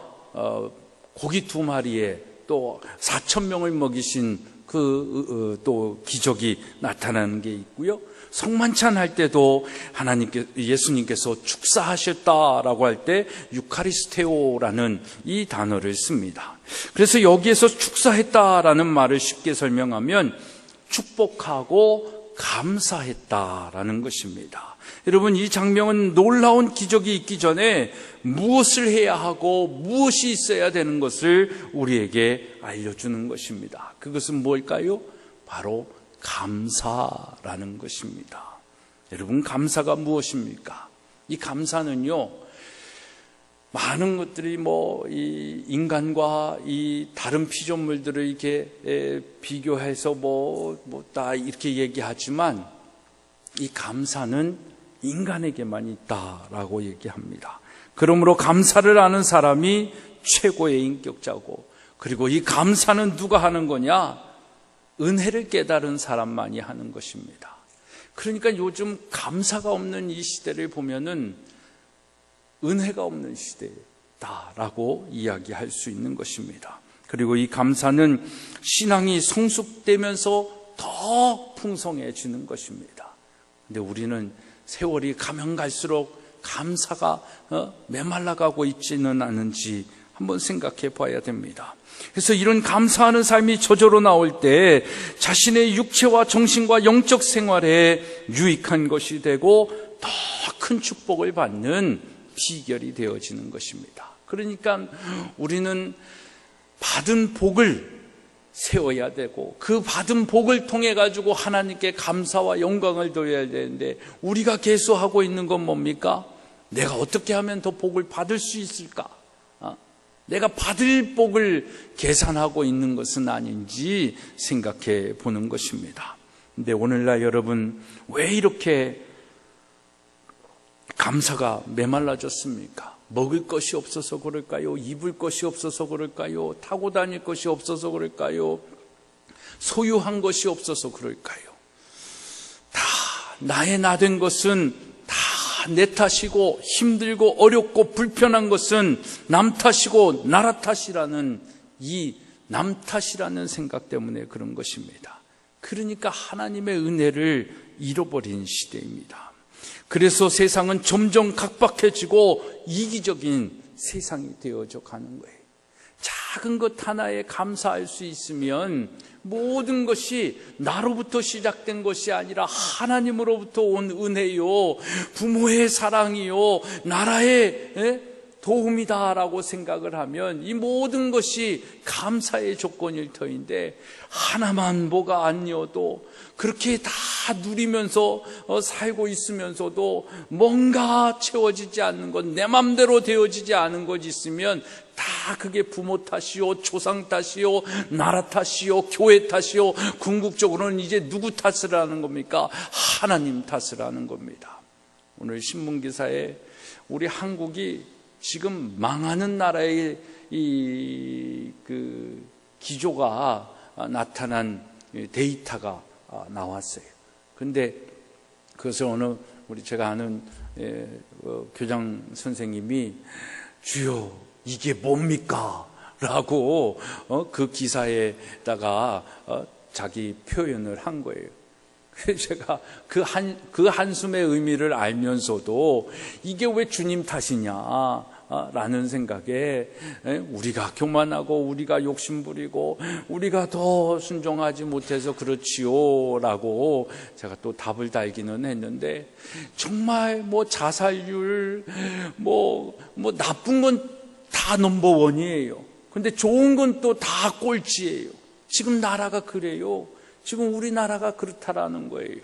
고기 2마리에 또 4,000명을 먹이신 그 또 기적이 나타나는 게 있고요. 성만찬 할 때도 예수님께서 축사하셨다라고 할 때 유카리스테오라는 이 단어를 씁니다. 그래서 여기에서 축사했다라는 말을 쉽게 설명하면 축복하고 감사했다라는 것입니다. 여러분, 이 장면은 놀라운 기적이 있기 전에 무엇을 해야 하고 무엇이 있어야 되는 것을 우리에게 알려주는 것입니다. 그것은 뭘까요? 바로 감사라는 것입니다. 여러분, 감사가 무엇입니까? 이 감사는요, 많은 것들이 이 인간과 이 다른 피조물들을 이렇게 비교해서 다 이렇게 얘기하지만 이 감사는 인간에게만 있다라고 얘기합니다. 그러므로 감사를 아는 사람이 최고의 인격자고, 그리고 이 감사는 누가 하는 거냐? 은혜를 깨달은 사람만이 하는 것입니다. 그러니까 요즘 감사가 없는 이 시대를 보면은 은혜가 없는 시대다라고 이야기할 수 있는 것입니다. 그리고 이 감사는 신앙이 성숙되면서 더 풍성해지는 것입니다. 근데 우리는 세월이 가면 갈수록 감사가 메말라가고 있지는 않은지 한번 생각해 봐야 됩니다. 그래서 이런 감사하는 삶이 저절로 나올 때 자신의 육체와 정신과 영적 생활에 유익한 것이 되고 더 큰 축복을 받는 비결이 되어지는 것입니다. 그러니까 우리는 받은 복을 세워야 되고 그 받은 복을 통해 가지고 하나님께 감사와 영광을 돌려야 되는데 우리가 계속하고 있는 건 뭡니까? 내가 어떻게 하면 더 복을 받을 수 있을까? 내가 받을 복을 계산하고 있는 것은 아닌지 생각해 보는 것입니다. 근데 오늘날 여러분 왜 이렇게 감사가 메말라졌습니까? 먹을 것이 없어서 그럴까요? 입을 것이 없어서 그럴까요? 타고 다닐 것이 없어서 그럴까요? 소유한 것이 없어서 그럴까요? 다 나의 나된 것은 다 내 탓이고 힘들고 어렵고 불편한 것은 남 탓이고 나라 탓이라는 이 남 탓이라는 생각 때문에 그런 것입니다. 그러니까 하나님의 은혜를 잃어버린 시대입니다. 그래서 세상은 점점 각박해지고 이기적인 세상이 되어져 가는 거예요. 작은 것 하나에 감사할 수 있으면 모든 것이 나로부터 시작된 것이 아니라 하나님으로부터 온 은혜요, 부모의 사랑이요, 나라의 도움이다라고 생각을 하면 이 모든 것이 감사의 조건일 터인데 하나만 뭐가 아니어도 그렇게 다 누리면서 살고 있으면서도 뭔가 채워지지 않는 것, 내 맘대로 되어지지 않은 것 있으면 다 그게 부모 탓이요, 조상 탓이요, 나라 탓이요, 교회 탓이요, 궁극적으로는 이제 누구 탓을 하는 겁니까? 하나님 탓을 하는 겁니다. 오늘 신문기사에 우리 한국이 지금 망하는 나라의 그 기조가 나타난 데이터가 나왔어요. 근데 그것을 어느 제가 아는 교장 선생님이 주여 이게 뭡니까? 라고 그 기사에다가 자기 표현을 한 거예요. 그래서 제가 그 한숨의 의미를 알면서도 이게 왜 주님 탓이냐 라는 생각에 우리가 교만하고 우리가 욕심부리고 우리가 더 순종하지 못해서 그렇지요 라고 제가 또 답을 달기는 했는데 정말 뭐 자살률 뭐 나쁜 건 다 넘버원이에요. 근데 좋은 건 또 다 꼴찌예요. 지금 나라가 그래요. 지금 우리나라가 그렇다라는 거예요.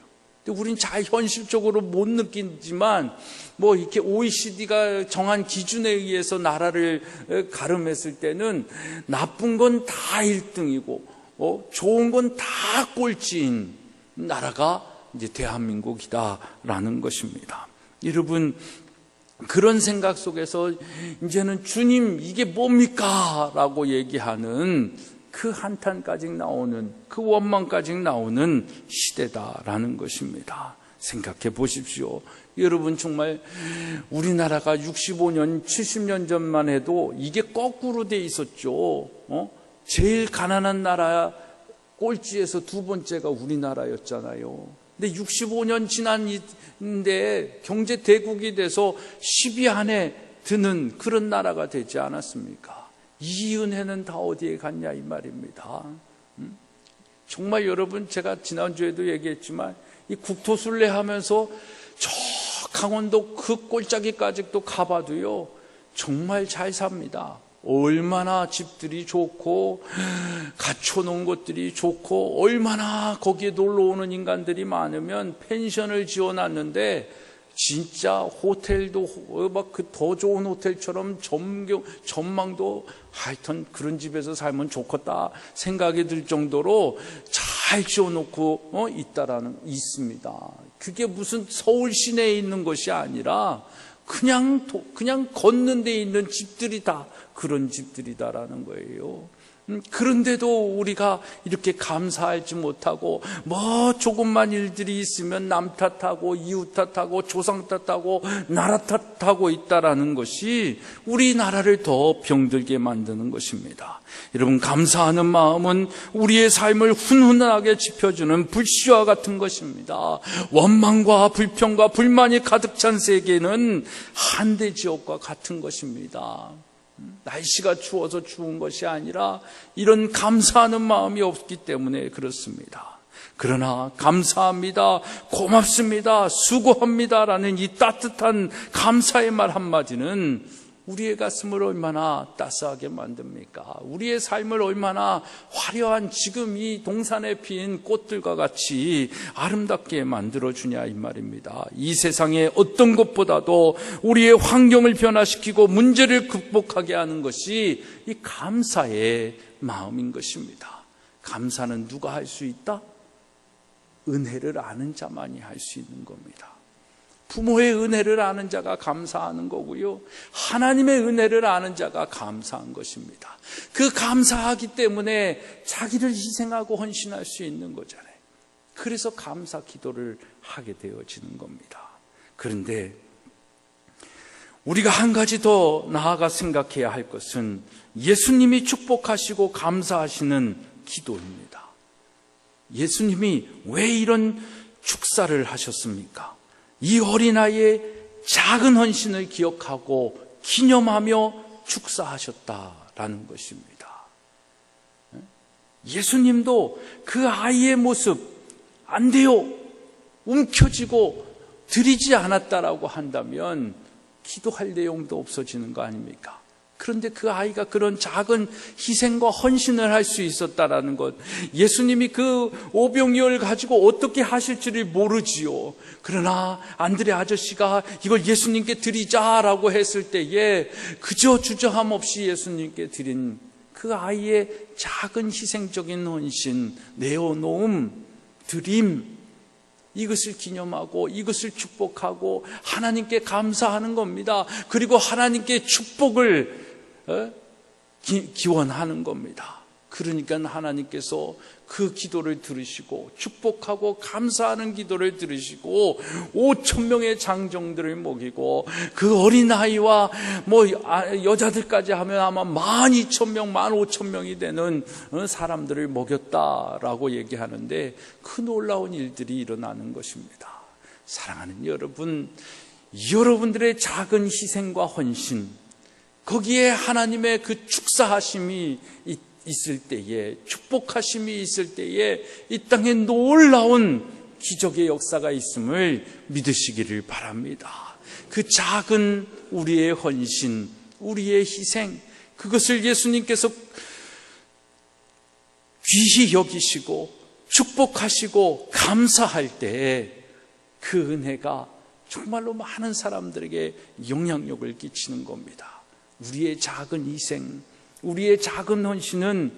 근데 우린 잘 현실적으로 못 느끼지만 뭐 이렇게 OECD가 정한 기준에 의해서 나라를 가름했을 때는 나쁜 건 다 1등이고 좋은 건 다 꼴찌인 나라가 이제 대한민국이다라는 것입니다. 여러분 그런 생각 속에서 이제는 주님 이게 뭡니까? 라고 얘기하는 그 한탄까지 나오는 그 원망까지 나오는 시대다라는 것입니다. 생각해 보십시오. 여러분 정말 우리나라가 65년 70년 전만 해도 이게 거꾸로 돼 있었죠. 제일 가난한 나라 꼴찌에서 두 번째가 우리나라였잖아요. 근데 65년 지난인데 경제 대국이 돼서 10위 안에 드는 그런 나라가 되지 않았습니까? 이 은혜는 다 어디에 갔냐 이 말입니다. 정말 여러분 제가 지난주에도 얘기했지만 이 국토순례 하면서 저 강원도 그 꼴짜기까지 또 가봐도요 정말 잘 삽니다. 얼마나 집들이 좋고 갖춰놓은 것들이 좋고 얼마나 거기에 놀러오는 인간들이 많으면 펜션을 지어놨는데 진짜 호텔도 막 그 더 좋은 호텔처럼 전망도 하여튼 그런 집에서 살면 좋겠다 생각이 들 정도로 잘 지어놓고 있습니다. 그게 무슨 서울 시내에 있는 것이 아니라 그냥 걷는 데 있는 집들이 다 그런 집들이다라는 거예요. 그런데도 우리가 이렇게 감사하지 못하고 뭐 조금만 일들이 있으면 남 탓하고 이웃 탓하고 조상 탓하고 나라 탓하고 있다라는 것이 우리나라를 더 병들게 만드는 것입니다. 여러분 감사하는 마음은 우리의 삶을 훈훈하게 지펴주는 불씨와 같은 것입니다. 원망과 불평과 불만이 가득 찬 세계는 한대지옥과 같은 것입니다. 날씨가 추워서 추운 것이 아니라 이런 감사하는 마음이 없기 때문에 그렇습니다. 그러나 감사합니다, 고맙습니다, 수고합니다라는 이 따뜻한 감사의 말 한마디는 우리의 가슴을 얼마나 따스하게 만듭니까? 우리의 삶을 얼마나 화려한 지금 이 동산에 핀 꽃들과 같이 아름답게 만들어주냐 이 말입니다. 이 세상의 어떤 것보다도 우리의 환경을 변화시키고 문제를 극복하게 하는 것이 이 감사의 마음인 것입니다. 감사는 누가 할 수 있다? 은혜를 아는 자만이 할 수 있는 겁니다. 부모의 은혜를 아는 자가 감사하는 거고요, 하나님의 은혜를 아는 자가 감사한 것입니다. 그 감사하기 때문에 자기를 희생하고 헌신할 수 있는 거잖아요. 그래서 감사 기도를 하게 되어지는 겁니다. 그런데 우리가 한 가지 더 나아가 생각해야 할 것은 예수님이 축복하시고 감사하시는 기도입니다. 예수님이 왜 이런 축사를 하셨습니까? 이 어린아이의 작은 헌신을 기억하고 기념하며 축사하셨다라는 것입니다. 예수님도 그 아이의 모습, 안 돼요, 움켜쥐고 드리지 않았다라고 한다면 기도할 내용도 없어지는 거 아닙니까? 그런데 그 아이가 그런 작은 희생과 헌신을 할 수 있었다라는 것, 예수님이 그 오병이어를 가지고 어떻게 하실지를 모르지요. 그러나 안드레 아저씨가 이걸 예수님께 드리자라고 했을 때에 그저 주저함 없이 예수님께 드린 그 아이의 작은 희생적인 헌신, 내어놓음, 드림, 이것을 기념하고 이것을 축복하고 하나님께 감사하는 겁니다. 그리고 하나님께 축복을 기원하는 겁니다. 그러니까 하나님께서 그 기도를 들으시고 축복하고 감사하는 기도를 들으시고 5,000명의 장정들을 먹이고 그 어린아이와 여자들까지 하면 아마 12,000명, 15,000명이 되는 사람들을 먹였다라고 얘기하는데 그 놀라운 일들이 일어나는 것입니다. 사랑하는 여러분, 여러분들의 작은 희생과 헌신, 거기에 하나님의 그 축사하심이 있을 때에, 축복하심이 있을 때에 이 땅에 놀라운 기적의 역사가 있음을 믿으시기를 바랍니다. 그 작은 우리의 헌신, 우리의 희생, 그것을 예수님께서 귀히 여기시고 축복하시고 감사할 때 그 은혜가 정말로 많은 사람들에게 영향력을 끼치는 겁니다. 우리의 작은 희생, 우리의 작은 헌신은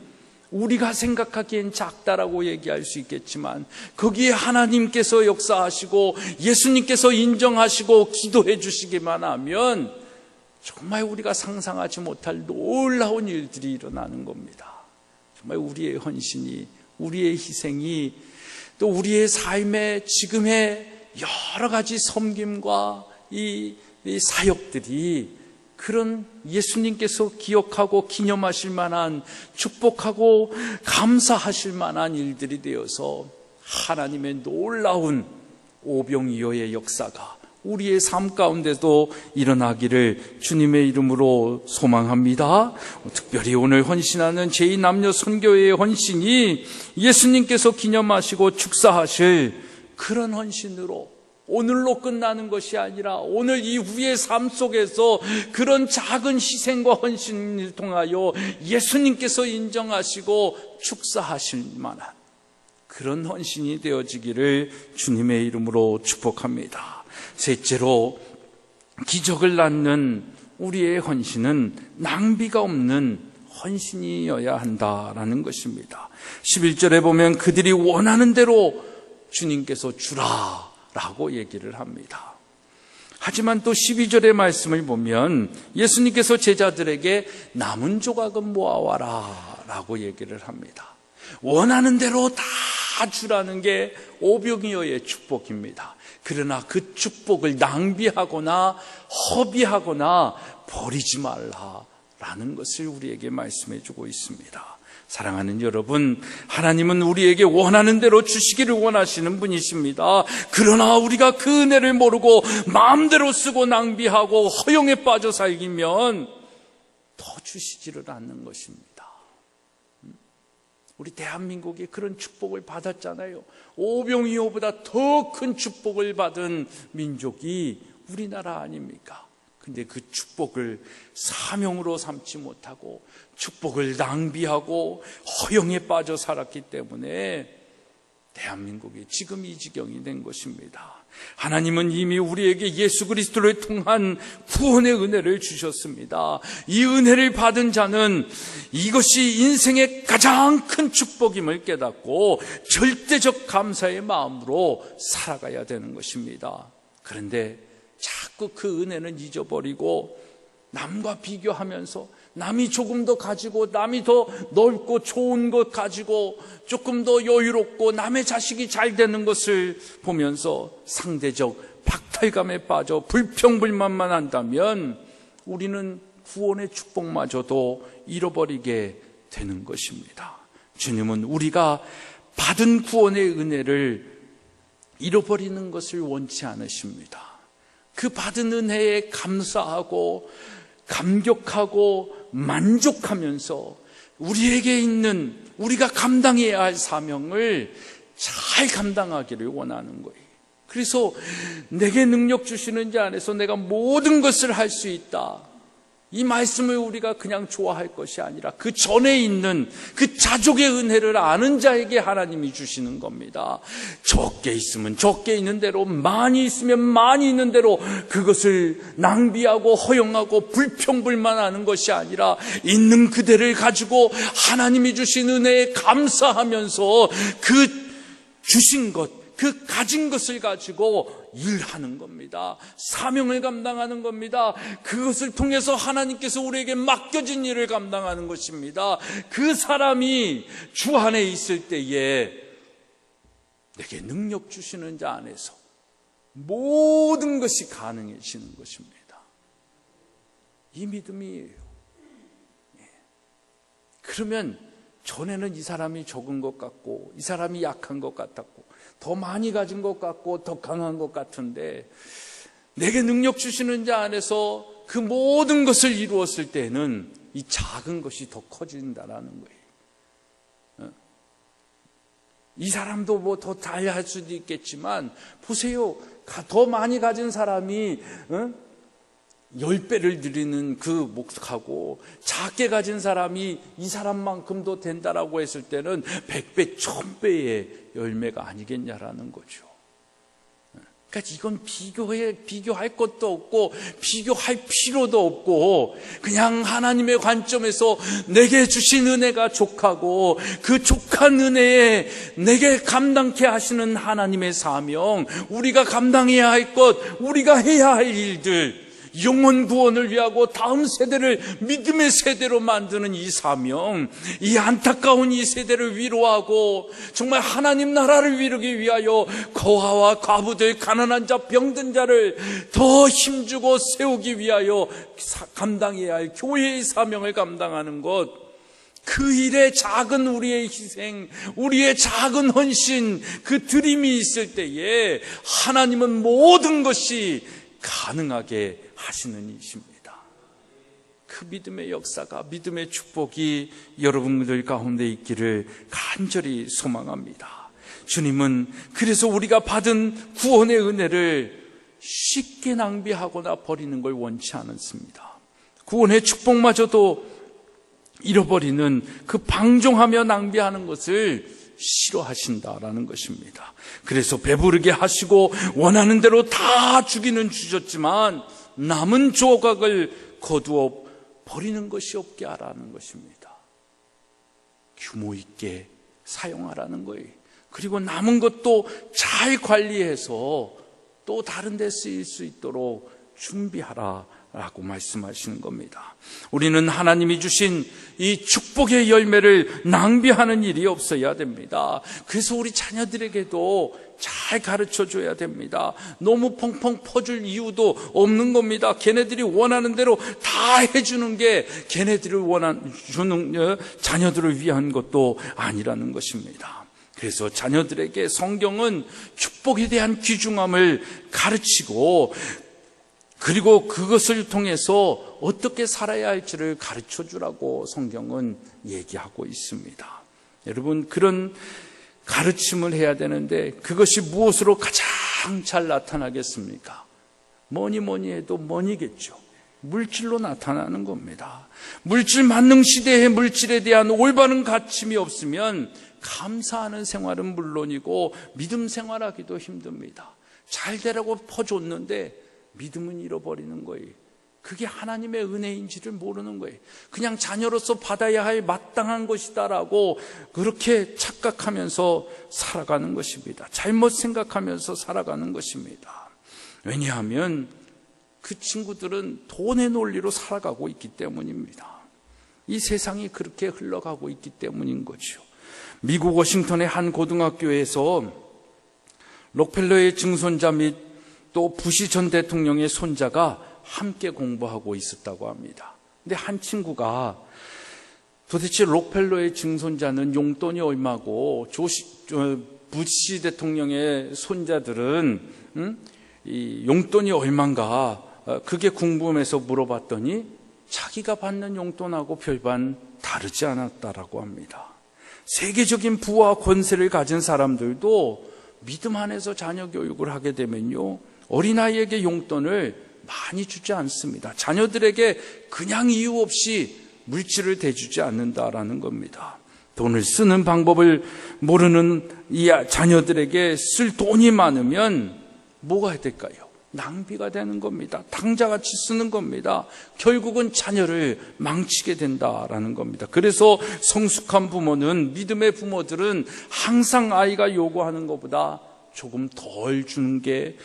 우리가 생각하기엔 작다라고 얘기할 수 있겠지만 거기에 하나님께서 역사하시고 예수님께서 인정하시고 기도해 주시기만 하면 정말 우리가 상상하지 못할 놀라운 일들이 일어나는 겁니다. 정말 우리의 헌신이, 우리의 희생이, 또 우리의 삶의 지금의 여러 가지 섬김과 이 사역들이 그런 예수님께서 기억하고 기념하실 만한, 축복하고 감사하실 만한 일들이 되어서 하나님의 놀라운 오병이어의 역사가 우리의 삶 가운데도 일어나기를 주님의 이름으로 소망합니다. 특별히 오늘 헌신하는 제2남녀 선교회의 헌신이 예수님께서 기념하시고 축사하실 그런 헌신으로 오늘로 끝나는 것이 아니라 오늘 이후의 삶 속에서 그런 작은 희생과 헌신을 통하여 예수님께서 인정하시고 축사하실 만한 그런 헌신이 되어지기를 주님의 이름으로 축복합니다. 셋째로, 기적을 낳는 우리의 헌신은 낭비가 없는 헌신이어야 한다라는 것입니다. 11절에 보면 그들이 원하는 대로 주님께서 주라 라고 얘기를 합니다. 하지만 또 12절의 말씀을 보면 예수님께서 제자들에게 남은 조각은 모아와라 라고 얘기를 합니다. 원하는 대로 다 주라는 게 오병이어의 축복입니다. 그러나 그 축복을 낭비하거나 허비하거나 버리지 말라라는 것을 우리에게 말씀해 주고 있습니다. 사랑하는 여러분, 하나님은 우리에게 원하는 대로 주시기를 원하시는 분이십니다. 그러나 우리가 그 은혜를 모르고 마음대로 쓰고 낭비하고 허용에 빠져 살기면 더 주시지를 않는 것입니다. 우리 대한민국이 그런 축복을 받았잖아요. 오병이어보다 더 큰 축복을 받은 민족이 우리나라 아닙니까? 근데 그 축복을 사명으로 삼지 못하고 축복을 낭비하고 허영에 빠져 살았기 때문에 대한민국이 지금 이 지경이 된 것입니다. 하나님은 이미 우리에게 예수 그리스도를 통한 구원의 은혜를 주셨습니다. 이 은혜를 받은 자는 이것이 인생의 가장 큰 축복임을 깨닫고 절대적 감사의 마음으로 살아가야 되는 것입니다. 그런데 자꾸 그 은혜는 잊어버리고 남과 비교하면서 남이 조금 더 가지고 남이 더 넓고 좋은 것 가지고 조금 더 여유롭고 남의 자식이 잘 되는 것을 보면서 상대적 박탈감에 빠져 불평불만만 한다면 우리는 구원의 축복마저도 잃어버리게 되는 것입니다. 주님은 우리가 받은 구원의 은혜를 잃어버리는 것을 원치 않으십니다. 그 받은 은혜에 감사하고 감격하고 만족하면서 우리에게 있는 우리가 감당해야 할 사명을 잘 감당하기를 원하는 거예요. 그래서 내게 능력 주시는 자 안에서 내가 모든 것을 할 수 있다. 이 말씀을 우리가 그냥 좋아할 것이 아니라 그 전에 있는 그 자족의 은혜를 아는 자에게 하나님이 주시는 겁니다. 적게 있으면 적게 있는 대로, 많이 있으면 많이 있는 대로 그것을 낭비하고 허용하고 불평불만하는 것이 아니라 있는 그대를 가지고 하나님이 주신 은혜에 감사하면서 그 주신 것, 그 가진 것을 가지고 일하는 겁니다. 사명을 감당하는 겁니다. 그것을 통해서 하나님께서 우리에게 맡겨진 일을 감당하는 것입니다. 그 사람이 주 안에 있을 때에 내게 능력 주시는 자 안에서 모든 것이 가능해지는 것입니다. 이 믿음이에요. 그러면 전에는 이 사람이 적은 것 같고 이 사람이 약한 것 같았고 더 많이 가진 것 같고 더 강한 것 같은데 내게 능력 주시는 자 안에서 그 모든 것을 이루었을 때는 이 작은 것이 더 커진다라는 거예요. 이 사람도 뭐 더 잘할 수도 있겠지만 보세요. 더 많이 가진 사람이 10배를 누리는 그 몫하고 작게 가진 사람이 이 사람만큼도 된다라고 했을 때는 100배, 1000배의 열매가 아니겠냐라는 거죠. 그러니까 이건 비교할 것도 없고 비교할 필요도 없고 그냥 하나님의 관점에서 내게 주신 은혜가 족하고 그 족한 은혜에 내게 감당케 하시는 하나님의 사명, 우리가 감당해야 할 것, 우리가 해야 할 일들, 영혼 구원을 위하고 다음 세대를 믿음의 세대로 만드는 이 사명, 이 안타까운 이 세대를 위로하고 정말 하나님 나라를 이루기 위하여 고아와 과부들, 가난한 자, 병든 자를 더 힘주고 세우기 위하여 감당해야 할 교회의 사명을 감당하는 것, 그 일에 작은 우리의 희생, 우리의 작은 헌신, 그 드림이 있을 때에 하나님은 모든 것이 가능하게 하시는 이십니다. 그 믿음의 역사가, 믿음의 축복이 여러분들 가운데 있기를 간절히 소망합니다. 주님은 그래서 우리가 받은 구원의 은혜를 쉽게 낭비하거나 버리는 걸 원치 않습니다. 구원의 축복마저도 잃어버리는 그 방종하며 낭비하는 것을 싫어하신다라는 것입니다. 그래서 배부르게 하시고 원하는 대로 다 주기는 주셨지만 남은 조각을 거두어 버리는 것이 없게 하라는 것입니다. 규모 있게 사용하라는 거예요. 그리고 남은 것도 잘 관리해서 또 다른 데 쓰일 수 있도록 준비하라라고 말씀하시는 겁니다. 우리는 하나님이 주신 이 축복의 열매를 낭비하는 일이 없어야 됩니다. 그래서 우리 자녀들에게도 잘 가르쳐 줘야 됩니다. 너무 펑펑 퍼줄 이유도 없는 겁니다. 걔네들이 원하는 대로 다 해주는 게 걔네들을 주는 자녀들을 위한 것도 아니라는 것입니다. 그래서 자녀들에게 성경은 축복에 대한 귀중함을 가르치고 그리고 그것을 통해서 어떻게 살아야 할지를 가르쳐 주라고 성경은 얘기하고 있습니다. 여러분, 그런 가르침을 해야 되는데 그것이 무엇으로 가장 잘 나타나겠습니까? 뭐니 해도 money겠죠. 물질로 나타나는 겁니다. 물질 만능 시대의 물질에 대한 올바른 가침이 없으면 감사하는 생활은 물론이고 믿음 생활하기도 힘듭니다. 잘 되라고 퍼줬는데 믿음은 잃어버리는 거예요. 그게 하나님의 은혜인지를 모르는 거예요. 그냥 자녀로서 받아야 할 마땅한 것이다라고 그렇게 착각하면서 살아가는 것입니다. 잘못 생각하면서 살아가는 것입니다. 왜냐하면 그 친구들은 돈의 논리로 살아가고 있기 때문입니다. 이 세상이 그렇게 흘러가고 있기 때문인 거죠. 미국 워싱턴의 한 고등학교에서 록펠러의 증손자 및 또 부시 전 대통령의 손자가 함께 공부하고 있었다고 합니다. 근데 한 친구가 도대체 록펠러의 증손자는 용돈이 얼마고 부시 대통령의 손자들은 이 용돈이 얼만가 그게 궁금해서 물어봤더니 자기가 받는 용돈하고 별반 다르지 않았다라고 합니다. 세계적인 부와 권세를 가진 사람들도 믿음 안에서 자녀 교육을 하게 되면요, 어린아이에게 용돈을 많이 주지 않습니다. 자녀들에게 그냥 이유 없이 물질을 대주지 않는다라는 겁니다. 돈을 쓰는 방법을 모르는 이 자녀들에게 쓸 돈이 많으면 뭐가 될까요? 낭비가 되는 겁니다. 당자같이 쓰는 겁니다. 결국은 자녀를 망치게 된다라는 겁니다. 그래서 성숙한 부모는, 믿음의 부모들은 항상 아이가 요구하는 것보다 조금 덜 주는 게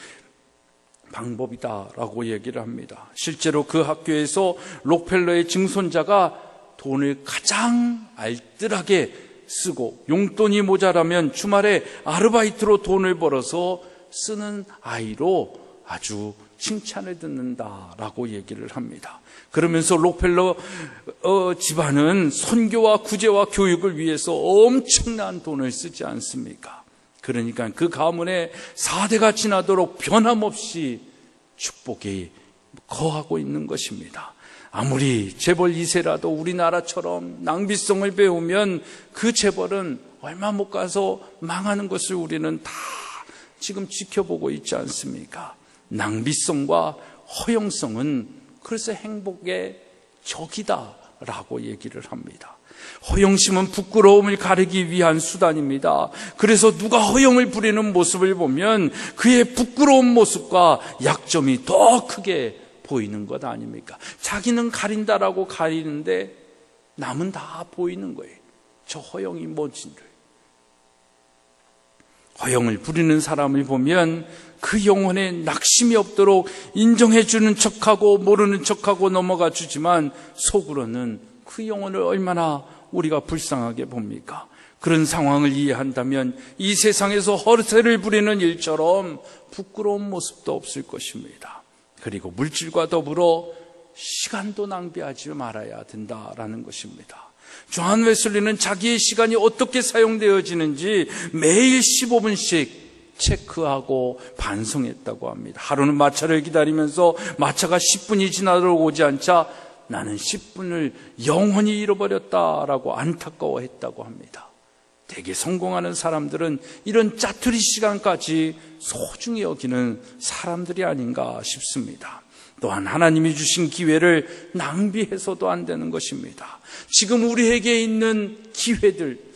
방법이다라고 얘기를 합니다. 실제로 그 학교에서 록펠러의 증손자가 돈을 가장 알뜰하게 쓰고 용돈이 모자라면 주말에 아르바이트로 돈을 벌어서 쓰는 아이로 아주 칭찬을 듣는다라고 얘기를 합니다. 그러면서 록펠러 집안은 선교와 구제와 교육을 위해서 엄청난 돈을 쓰지 않습니까? 그러니까 그 가문에 4대가 지나도록 변함없이 축복이 거하고 있는 것입니다. 아무리 재벌 2세라도 우리나라처럼 낭비성을 배우면 그 재벌은 얼마 못 가서 망하는 것을 우리는 다 지금 지켜보고 있지 않습니까? 낭비성과 허영성은 그래서 행복의 적이다라고 얘기를 합니다. 허영심은 부끄러움을 가리기 위한 수단입니다. 그래서 누가 허영을 부리는 모습을 보면 그의 부끄러운 모습과 약점이 더 크게 보이는 것 아닙니까? 자기는 가린다라고 가리는데 남은 다 보이는 거예요. 저 허영이 뭔지를. 허영을 부리는 사람을 보면 그 영혼에 낙심이 없도록 인정해주는 척하고 모르는 척하고 넘어가 주지만 속으로는 그 영혼을 얼마나 우리가 불쌍하게 봅니까? 그런 상황을 이해한다면 이 세상에서 허세를 부리는 일처럼 부끄러운 모습도 없을 것입니다. 그리고 물질과 더불어 시간도 낭비하지 말아야 된다라는 것입니다. 존 웨슬리는 자기의 시간이 어떻게 사용되어지는지 매일 15분씩 체크하고 반성했다고 합니다. 하루는 마차를 기다리면서 마차가 10분이 지나도록 오지 않자 나는 10분을 영원히 잃어버렸다라고 안타까워했다고 합니다. 되게 성공하는 사람들은 이런 짜투리 시간까지 소중히 여기는 사람들이 아닌가 싶습니다. 또한 하나님이 주신 기회를 낭비해서도 안 되는 것입니다. 지금 우리에게 있는 기회들,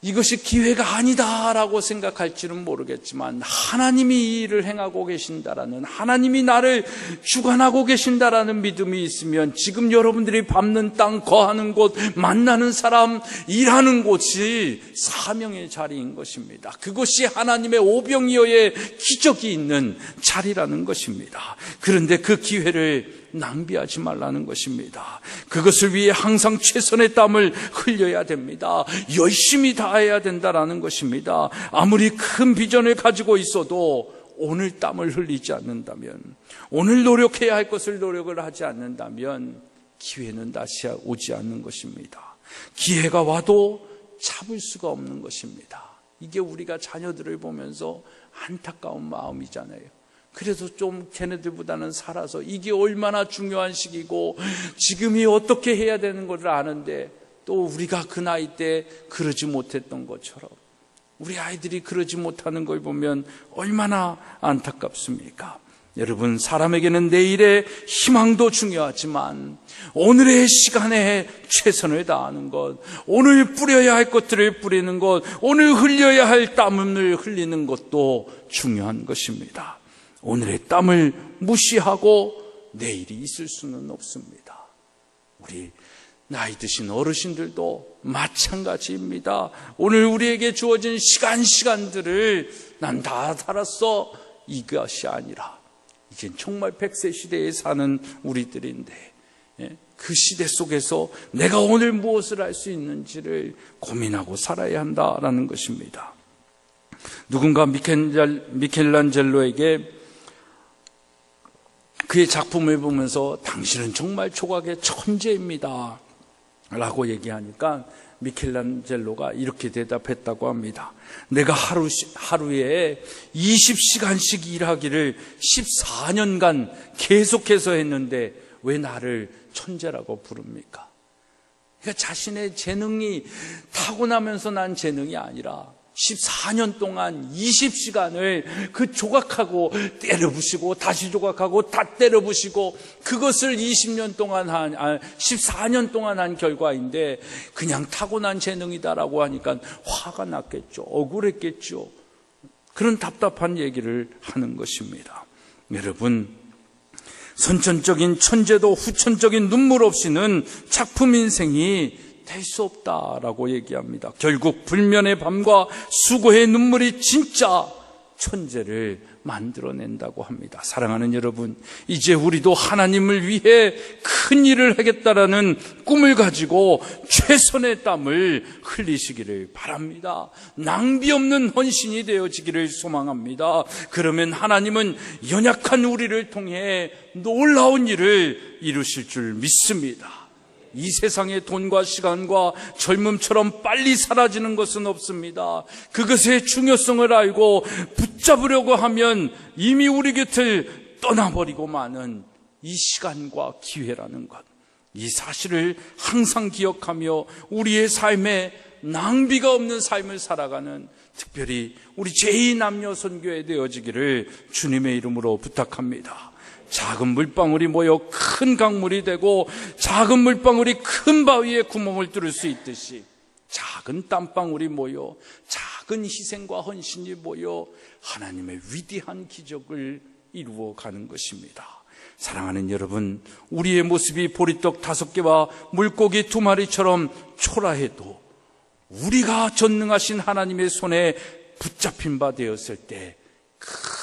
이것이 기회가 아니다라고 생각할지는 모르겠지만 하나님이 이 일을 행하고 계신다라는, 하나님이 나를 주관하고 계신다라는 믿음이 있으면 지금 여러분들이 밟는 땅, 거하는 곳, 만나는 사람, 일하는 곳이 사명의 자리인 것입니다. 그것이 하나님의 오병이어의 기적이 있는 자리라는 것입니다. 그런데 그 기회를 낭비하지 말라는 것입니다. 그것을 위해 항상 최선의 땀을 흘려야 됩니다. 열심히 다해야 된다라는 것입니다. 아무리 큰 비전을 가지고 있어도 오늘 땀을 흘리지 않는다면, 오늘 노력해야 할 것을 노력을 하지 않는다면 기회는 다시 오지 않는 것입니다. 기회가 와도 잡을 수가 없는 것입니다. 이게 우리가 자녀들을 보면서 안타까운 마음이잖아요. 그래서 좀 걔네들보다는 살아서 이게 얼마나 중요한 시기고 지금이 어떻게 해야 되는 것을 아는데 또 우리가 그 나이 때 그러지 못했던 것처럼 우리 아이들이 그러지 못하는 걸 보면 얼마나 안타깝습니까? 여러분, 사람에게는 내일의 희망도 중요하지만 오늘의 시간에 최선을 다하는 것, 오늘 뿌려야 할 것들을 뿌리는 것, 오늘 흘려야 할 땀을 흘리는 것도 중요한 것입니다. 오늘의 땀을 무시하고 내일이 있을 수는 없습니다. 우리 나이 드신 어르신들도 마찬가지입니다. 오늘 우리에게 주어진 시간들을 난 다 살았어, 이것이 아니라 이제 정말 100세 시대에 사는 우리들인데, 그 시대 속에서 내가 오늘 무엇을 할 수 있는지를 고민하고 살아야 한다라는 것입니다. 누군가 미켈란젤로에게 그의 작품을 보면서 당신은 정말 조각의 천재입니다 라고 얘기하니까 미켈란젤로가 이렇게 대답했다고 합니다. 내가 하루에 20시간씩 일하기를 14년간 계속해서 했는데 왜 나를 천재라고 부릅니까? 그러니까 자신의 재능이 타고나면서 난 재능이 아니라 14년 동안 20시간을 그 조각하고 때려부시고 다시 조각하고 다 때려부시고 그것을 20년 동안 14년 동안 한 결과인데 그냥 타고난 재능이다라고 하니까 화가 났겠죠. 억울했겠죠. 그런 답답한 얘기를 하는 것입니다. 여러분, 선천적인 천재도 후천적인 눈물 없이는 작품 인생이 될 수 없다라고 얘기합니다. 결국 불면의 밤과 수고의 눈물이 진짜 천재를 만들어낸다고 합니다. 사랑하는 여러분, 이제 우리도 하나님을 위해 큰 일을 하겠다라는 꿈을 가지고 최선의 땀을 흘리시기를 바랍니다. 낭비 없는 헌신이 되어지기를 소망합니다. 그러면 하나님은 연약한 우리를 통해 놀라운 일을 이루실 줄 믿습니다. 이 세상의 돈과 시간과 젊음처럼 빨리 사라지는 것은 없습니다. 그것의 중요성을 알고 붙잡으려고 하면 이미 우리 곁을 떠나버리고 마는 이 시간과 기회라는 것, 이 사실을 항상 기억하며 우리의 삶에 낭비가 없는 삶을 살아가는, 특별히 우리 제2남녀 선교회 되어지기를 주님의 이름으로 부탁합니다. 작은 물방울이 모여 큰 강물이 되고 작은 물방울이 큰 바위에 구멍을 뚫을 수 있듯이 작은 땀방울이 모여 작은 희생과 헌신이 모여 하나님의 위대한 기적을 이루어가는 것입니다. 사랑하는 여러분, 우리의 모습이 보리떡 5개와 물고기 2마리처럼 초라해도 우리가 전능하신 하나님의 손에 붙잡힌 바 되었을 때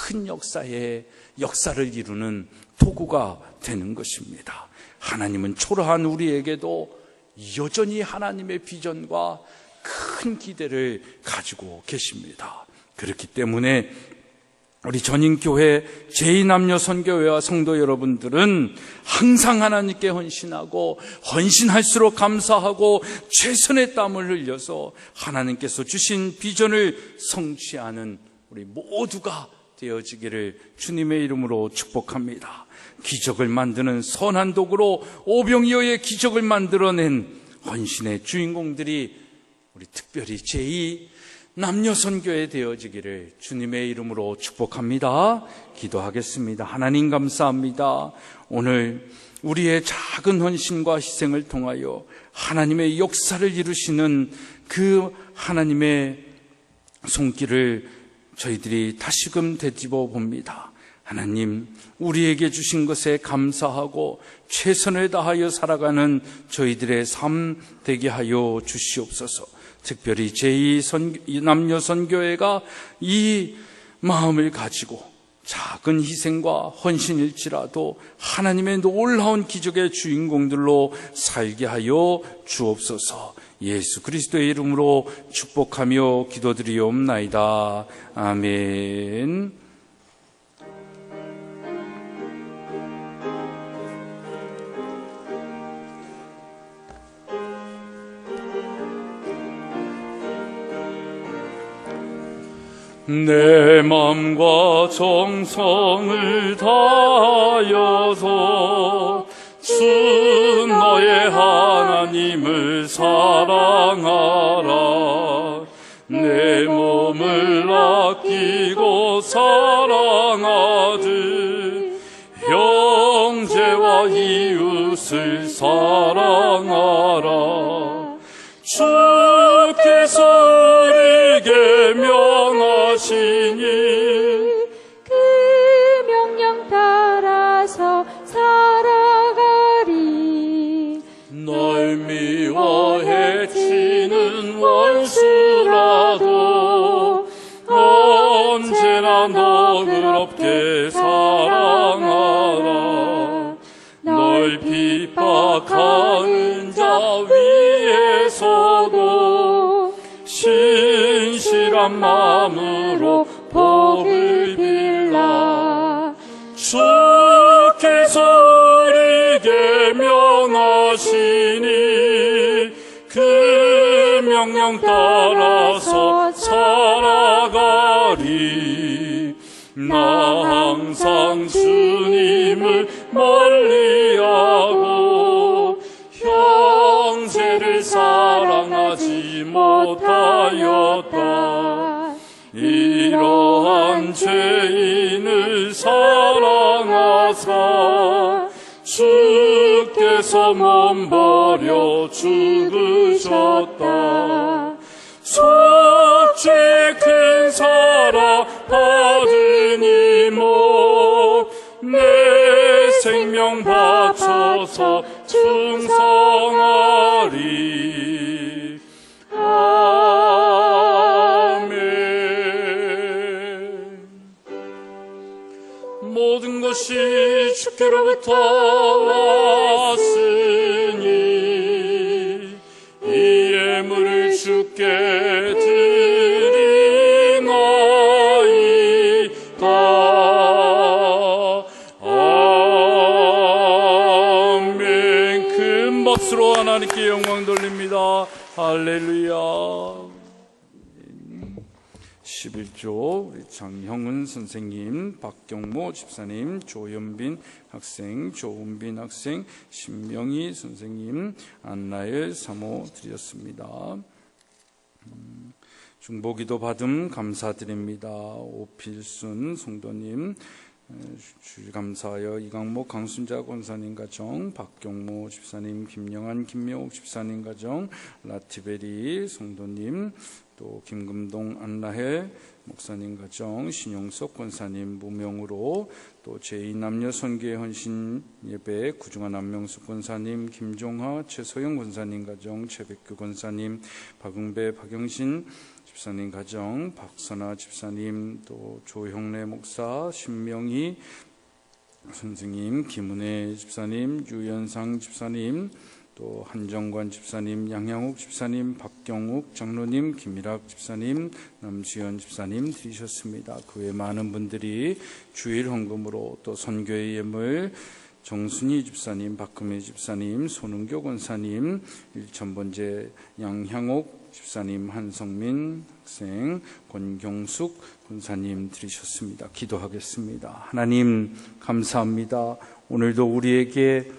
큰 역사를 이루는 도구가 되는 것입니다. 하나님은 초라한 우리에게도 여전히 하나님의 비전과 큰 기대를 가지고 계십니다. 그렇기 때문에 우리 전인교회 제2남녀 선교회와 성도 여러분들은 항상 하나님께 헌신하고 헌신할수록 감사하고 최선의 땀을 흘려서 하나님께서 주신 비전을 성취하는 우리 모두가 되어지기를 주님의 이름으로 축복합니다. 기적을 만드는 선한 도구로 오병이어의 기적을 만들어낸 헌신의 주인공들이 우리 특별히 제2남녀 선교회 되어지기를 주님의 이름으로 축복합니다. 기도하겠습니다. 하나님 감사합니다. 오늘 우리의 작은 헌신과 희생을 통하여 하나님의 역사를 이루시는 그 하나님의 손길을 저희들이 다시금 되짚어 봅니다. 하나님, 우리에게 주신 것에 감사하고 최선을 다하여 살아가는 저희들의 삶 되게 하여 주시옵소서. 특별히 제2남녀 선교회가 이 마음을 가지고 작은 희생과 헌신일지라도 하나님의 놀라운 기적의 주인공들로 살게 하여 주옵소서. 예수 그리스도의 이름으로 축복하며 기도드리옵나이다. 아멘. 내 마음과 정성을 다하여서 주 너의 하나님을 사랑하라. 내 몸을 아끼고 사랑하듯 이웃을 사랑하라. 주께서 우리에게 명하시니 그 명령 따라서 살아가리. 널 미워 해치는 원수라도 언제나 너그럽게 사랑하라. 널 핍박하는 자 위에서도 신실한 마음으로 복을 빌라. 주께서 우리에게 명하시니 그 명령 따라서 살아가리. 나 항상 주님을 멀리하고 형제를 사랑하지 못하였다. 이러한 죄인을 사랑하사 주께서 몸 버려 죽으셨다. 속죄 큰 사랑 받으니 내 생명 바쳐서 충성하리. 아멘. 모든 것이 주께로부터 왔으니 이 예물을 주께 드리나이다. 아멘. 큰 박수로 하나님께 영광 돌립니다. 할렐루야. 11조 우리 장형은 선생님, 박경모 집사님, 조연빈 학생, 조은빈 학생, 신명희 선생님, 안나엘 사모 드렸습니다. 중보기도 받음 감사드립니다. 오필순 성도님, 주일 감사하여 이강목 강순자 권사님 가정, 박경모 집사님, 김영환 김명옥 집사님 가정, 라티베리 성도님, 또 김금동 안라헬 목사님 가정, 신용석 권사님 무명으로, 또 제2남녀 선교회 헌신 예배 구중한 안명숙 권사님, 김종하 최소영 권사님 가정, 최백규 권사님, 박응배 박영신 집사님 가정, 박선아 집사님, 또 조형래 목사, 신명희 선생님, 김은혜 집사님, 유연상 집사님, 또 한정관 집사님, 양양욱 집사님, 박경욱 장로님, 김일학 집사님, 남수연 집사님 드리셨습니다. 그 외 많은 분들이 주일 헌금으로, 또 선교의 예물 정순희 집사님, 박금혜 집사님, 손은교 권사님, 일천번제 양향옥 집사님, 한성민 학생, 권경숙 권사님 드리셨습니다. 기도하겠습니다. 하나님 감사합니다. 오늘도 우리에게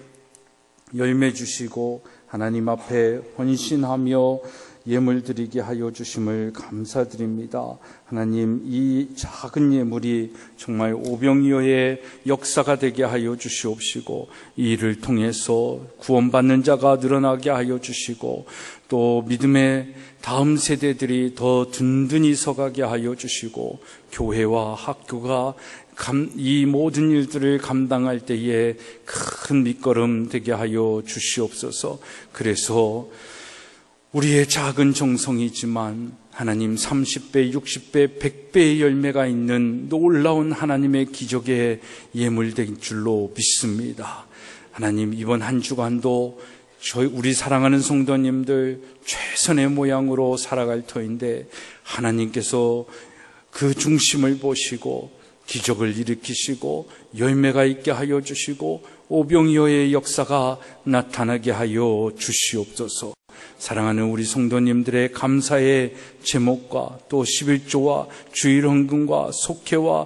열매 주시고 하나님 앞에 헌신하며 예물 드리게 하여 주심을 감사드립니다. 하나님, 이 작은 예물이 정말 오병이어의 역사가 되게 하여 주시옵시고, 이 일을 통해서 구원받는 자가 늘어나게 하여 주시고, 또 믿음의 다음 세대들이 더 든든히 서가게 하여 주시고, 교회와 학교가 이 모든 일들을 감당할 때에 큰 밑거름 되게 하여 주시옵소서. 그래서 우리의 작은 정성이지만 하나님 30배, 60배, 100배의 열매가 있는 놀라운 하나님의 기적의 예물 된 줄로 믿습니다. 하나님, 이번 한 주간도 우리 사랑하는 성도님들 최선의 모양으로 살아갈 터인데, 하나님께서 그 중심을 보시고 기적을 일으키시고 열매가 있게 하여 주시고 오병이어의 역사가 나타나게 하여 주시옵소서. 사랑하는 우리 성도님들의 감사의 제목과 또 11조와 주일 헌금과 속회와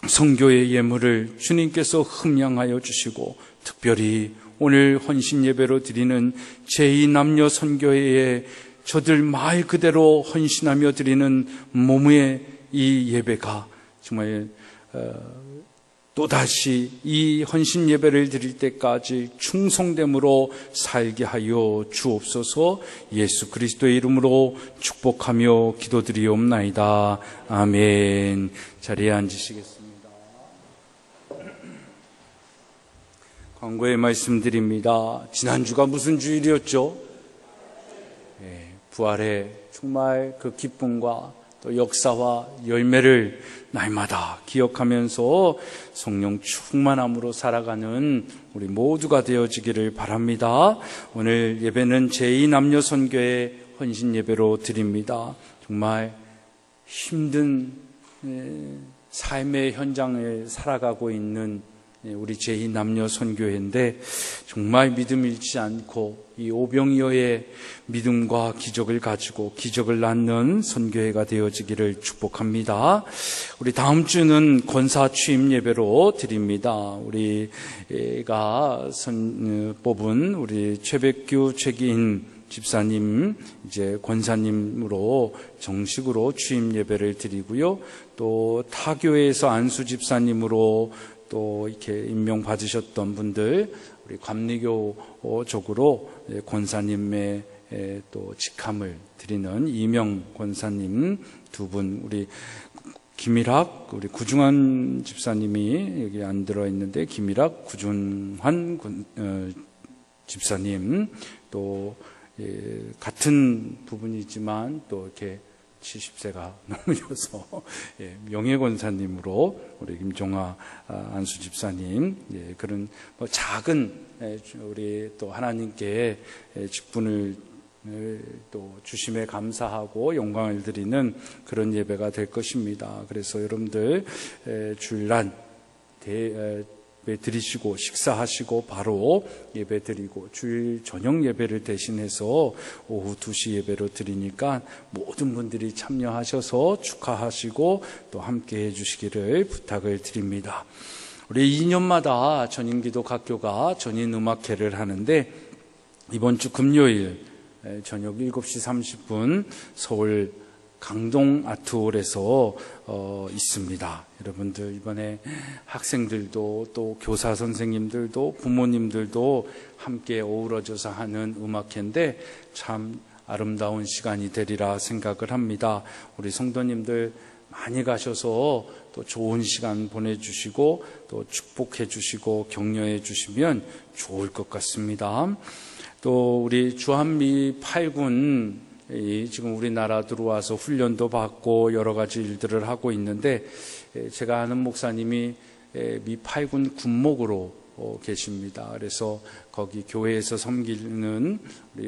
선교의 예물을 주님께서 흠양하여 주시고, 특별히 오늘 헌신 예배로 드리는 제2남녀 선교회에 저들 말 그대로 헌신하며 드리는 몸의 이 예배가 정말 또다시 이 헌신 예배를 드릴 때까지 충성됨으로 살게 하여 주옵소서. 예수 그리스도의 이름으로 축복하며 기도드리옵나이다. 아멘. 자리에 앉으시겠습니다. 광고의 말씀드립니다. 지난주가 무슨 주일이었죠? 부활의 정말 그 기쁨과 또 역사와 열매를 날마다 기억하면서 성령 충만함으로 살아가는 우리 모두가 되어지기를 바랍니다. 오늘 예배는 제2남녀선교회 헌신 예배로 드립니다. 정말 힘든 삶의 현장을 살아가고 있는 우리 제2남녀선교회인데 정말 믿음 잃지 않고 이 오병이어의 믿음과 기적을 가지고 기적을 낳는 선교회가 되어지기를 축복합니다. 우리 다음 주는 권사 취임 예배로 드립니다. 우리가 뽑은 우리 최백규 최기인 집사님 이제 권사님으로 정식으로 취임 예배를 드리고요. 또 타교회에서 안수 집사님으로 또 이렇게 임명받으셨던 분들, 우리 감리교적으로 권사님의 또 직함을 드리는 이명 권사님 두 분, 우리 김일학, 우리 구중환 집사님이 여기 안 들어있는데, 김일학, 구중환 집사님, 또 같은 부분이지만 또 이렇게 70세가 넘으셔서 명예권사님으로 우리 김종화 안수 집사님, 그런 작은 우리 또 하나님께 직분을 또 주심에 감사하고 영광을 드리는 그런 예배가 될 것입니다. 그래서 여러분들 주일날 예배 드리시고 식사하시고 바로 예배 드리고 주일 저녁 예배를 대신해서 오후 2시 예배로 드리니까 모든 분들이 참여하셔서 축하하시고 또 함께 해주시기를 부탁을 드립니다. 우리 2년마다 전인기도학교가 전인음악회를 하는데 이번 주 금요일 저녁 7시 30분 서울 강동 아트홀에서 있습니다. 여러분들 이번에 학생들도 또 교사 선생님들도 부모님들도 함께 어우러져서 하는 음악회인데 참 아름다운 시간이 되리라 생각을 합니다. 우리 성도님들 많이 가셔서 또 좋은 시간 보내주시고 또 축복해 주시고 격려해 주시면 좋을 것 같습니다. 또 우리 주한미 8군 지금 우리나라 들어와서 훈련도 받고 여러 가지 일들을 하고 있는데 제가 아는 목사님이 미 8군 군목으로 계십니다. 그래서 거기 교회에서 섬기는 우리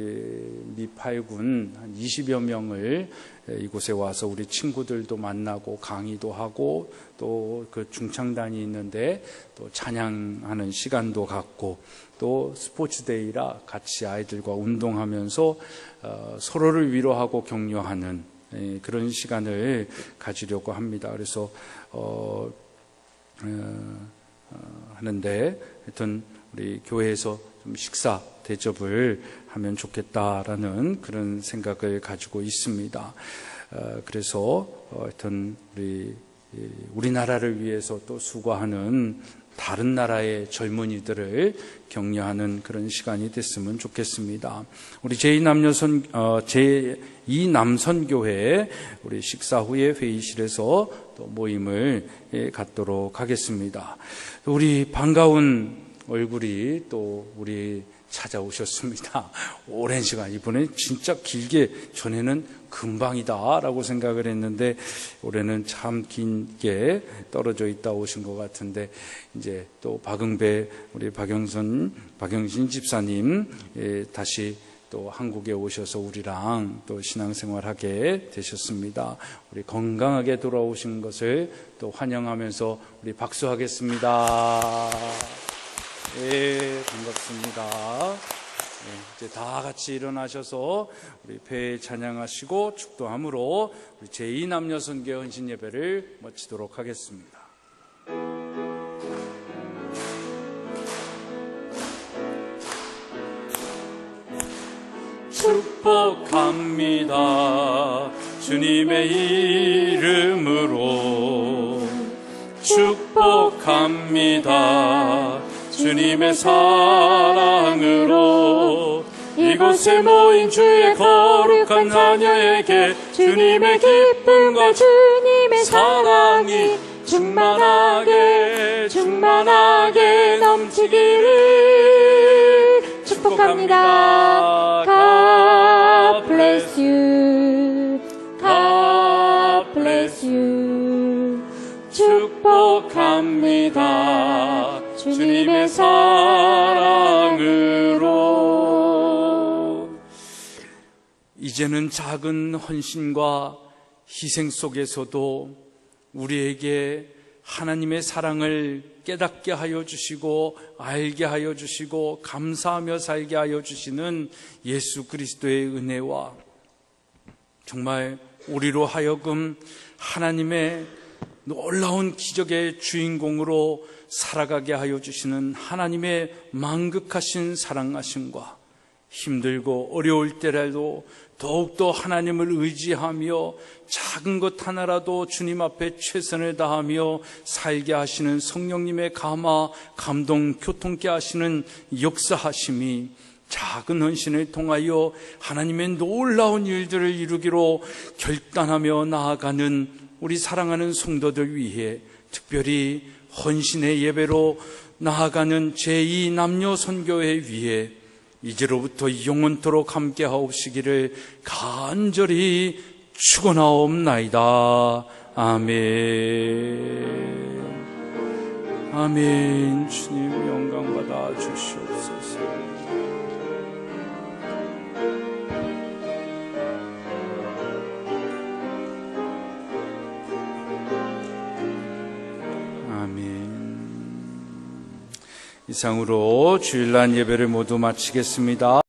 미 8군 한 20여 명을 이곳에 와서 우리 친구들도 만나고 강의도 하고 또 그 중창단이 있는데 또 찬양하는 시간도 갖고 또 스포츠데이라 같이 아이들과 운동하면서 서로를 위로하고 격려하는 그런 시간을 가지려고 합니다. 그래서 하는데 하여튼 우리 교회에서 좀 식사 대접을 하면 좋겠다라는 그런 생각을 가지고 있습니다. 그래서 하여튼 우리나라를 위해서 또 수고하는 다른 나라의 젊은이들을 격려하는 그런 시간이 됐으면 좋겠습니다. 우리 제2남선교회 우리 식사 후에 회의실에서 또 모임을 갖도록 하겠습니다. 우리 반가운 얼굴이 또 우리 찾아오셨습니다. 오랜 시간, 이번에 진짜 길게, 전에는 금방이다라고 생각을 했는데 올해는 참 길게 떨어져 있다 오신 것 같은데 이제 또 박응배 우리 박영신 집사님 다시 또 한국에 오셔서 우리랑 또 신앙생활하게 되셨습니다. 우리 건강하게 돌아오신 것을 또 환영하면서 우리 박수하겠습니다. 예, 반갑습니다. 이제 다 같이 일어나셔서 우리 배 찬양하시고 축도함으로 우리 제2남녀선교 헌신 예배를 마치도록 하겠습니다. 축복합니다. 주님의 이름으로 축복합니다. 축복합니다. 주님의 사랑으로 이곳에 모인 주의 거룩한 자녀에게 주님의 기쁨과 주님의 사랑이 충만하게 넘치기를 축복합니다. God bless you. God bless you. 축복합니다. 주님의 사랑으로. 이제는 작은 헌신과 희생 속에서도 우리에게 하나님의 사랑을 깨닫게 하여 주시고 알게 하여 주시고 감사하며 살게 하여 주시는 예수 그리스도의 은혜와 정말 우리로 하여금 하나님의 놀라운 기적의 주인공으로 살아가게 하여 주시는 하나님의 만극하신 사랑하심과 힘들고 어려울 때라도 더욱더 하나님을 의지하며 작은 것 하나라도 주님 앞에 최선을 다하며 살게 하시는 성령님의 감화, 감동, 교통케 하시는 역사하심이 작은 헌신을 통하여 하나님의 놀라운 일들을 이루기로 결단하며 나아가는 우리 사랑하는 성도들 위해 특별히 헌신의 예배로 나아가는 제2 남녀 선교회 위해 이제로부터 영원토록 함께 하옵시기를 간절히 축원하옵나이다. 아멘. 아멘. 주님 영광 받아 주시옵소서. 이상으로 주일날 예배를 모두 마치겠습니다.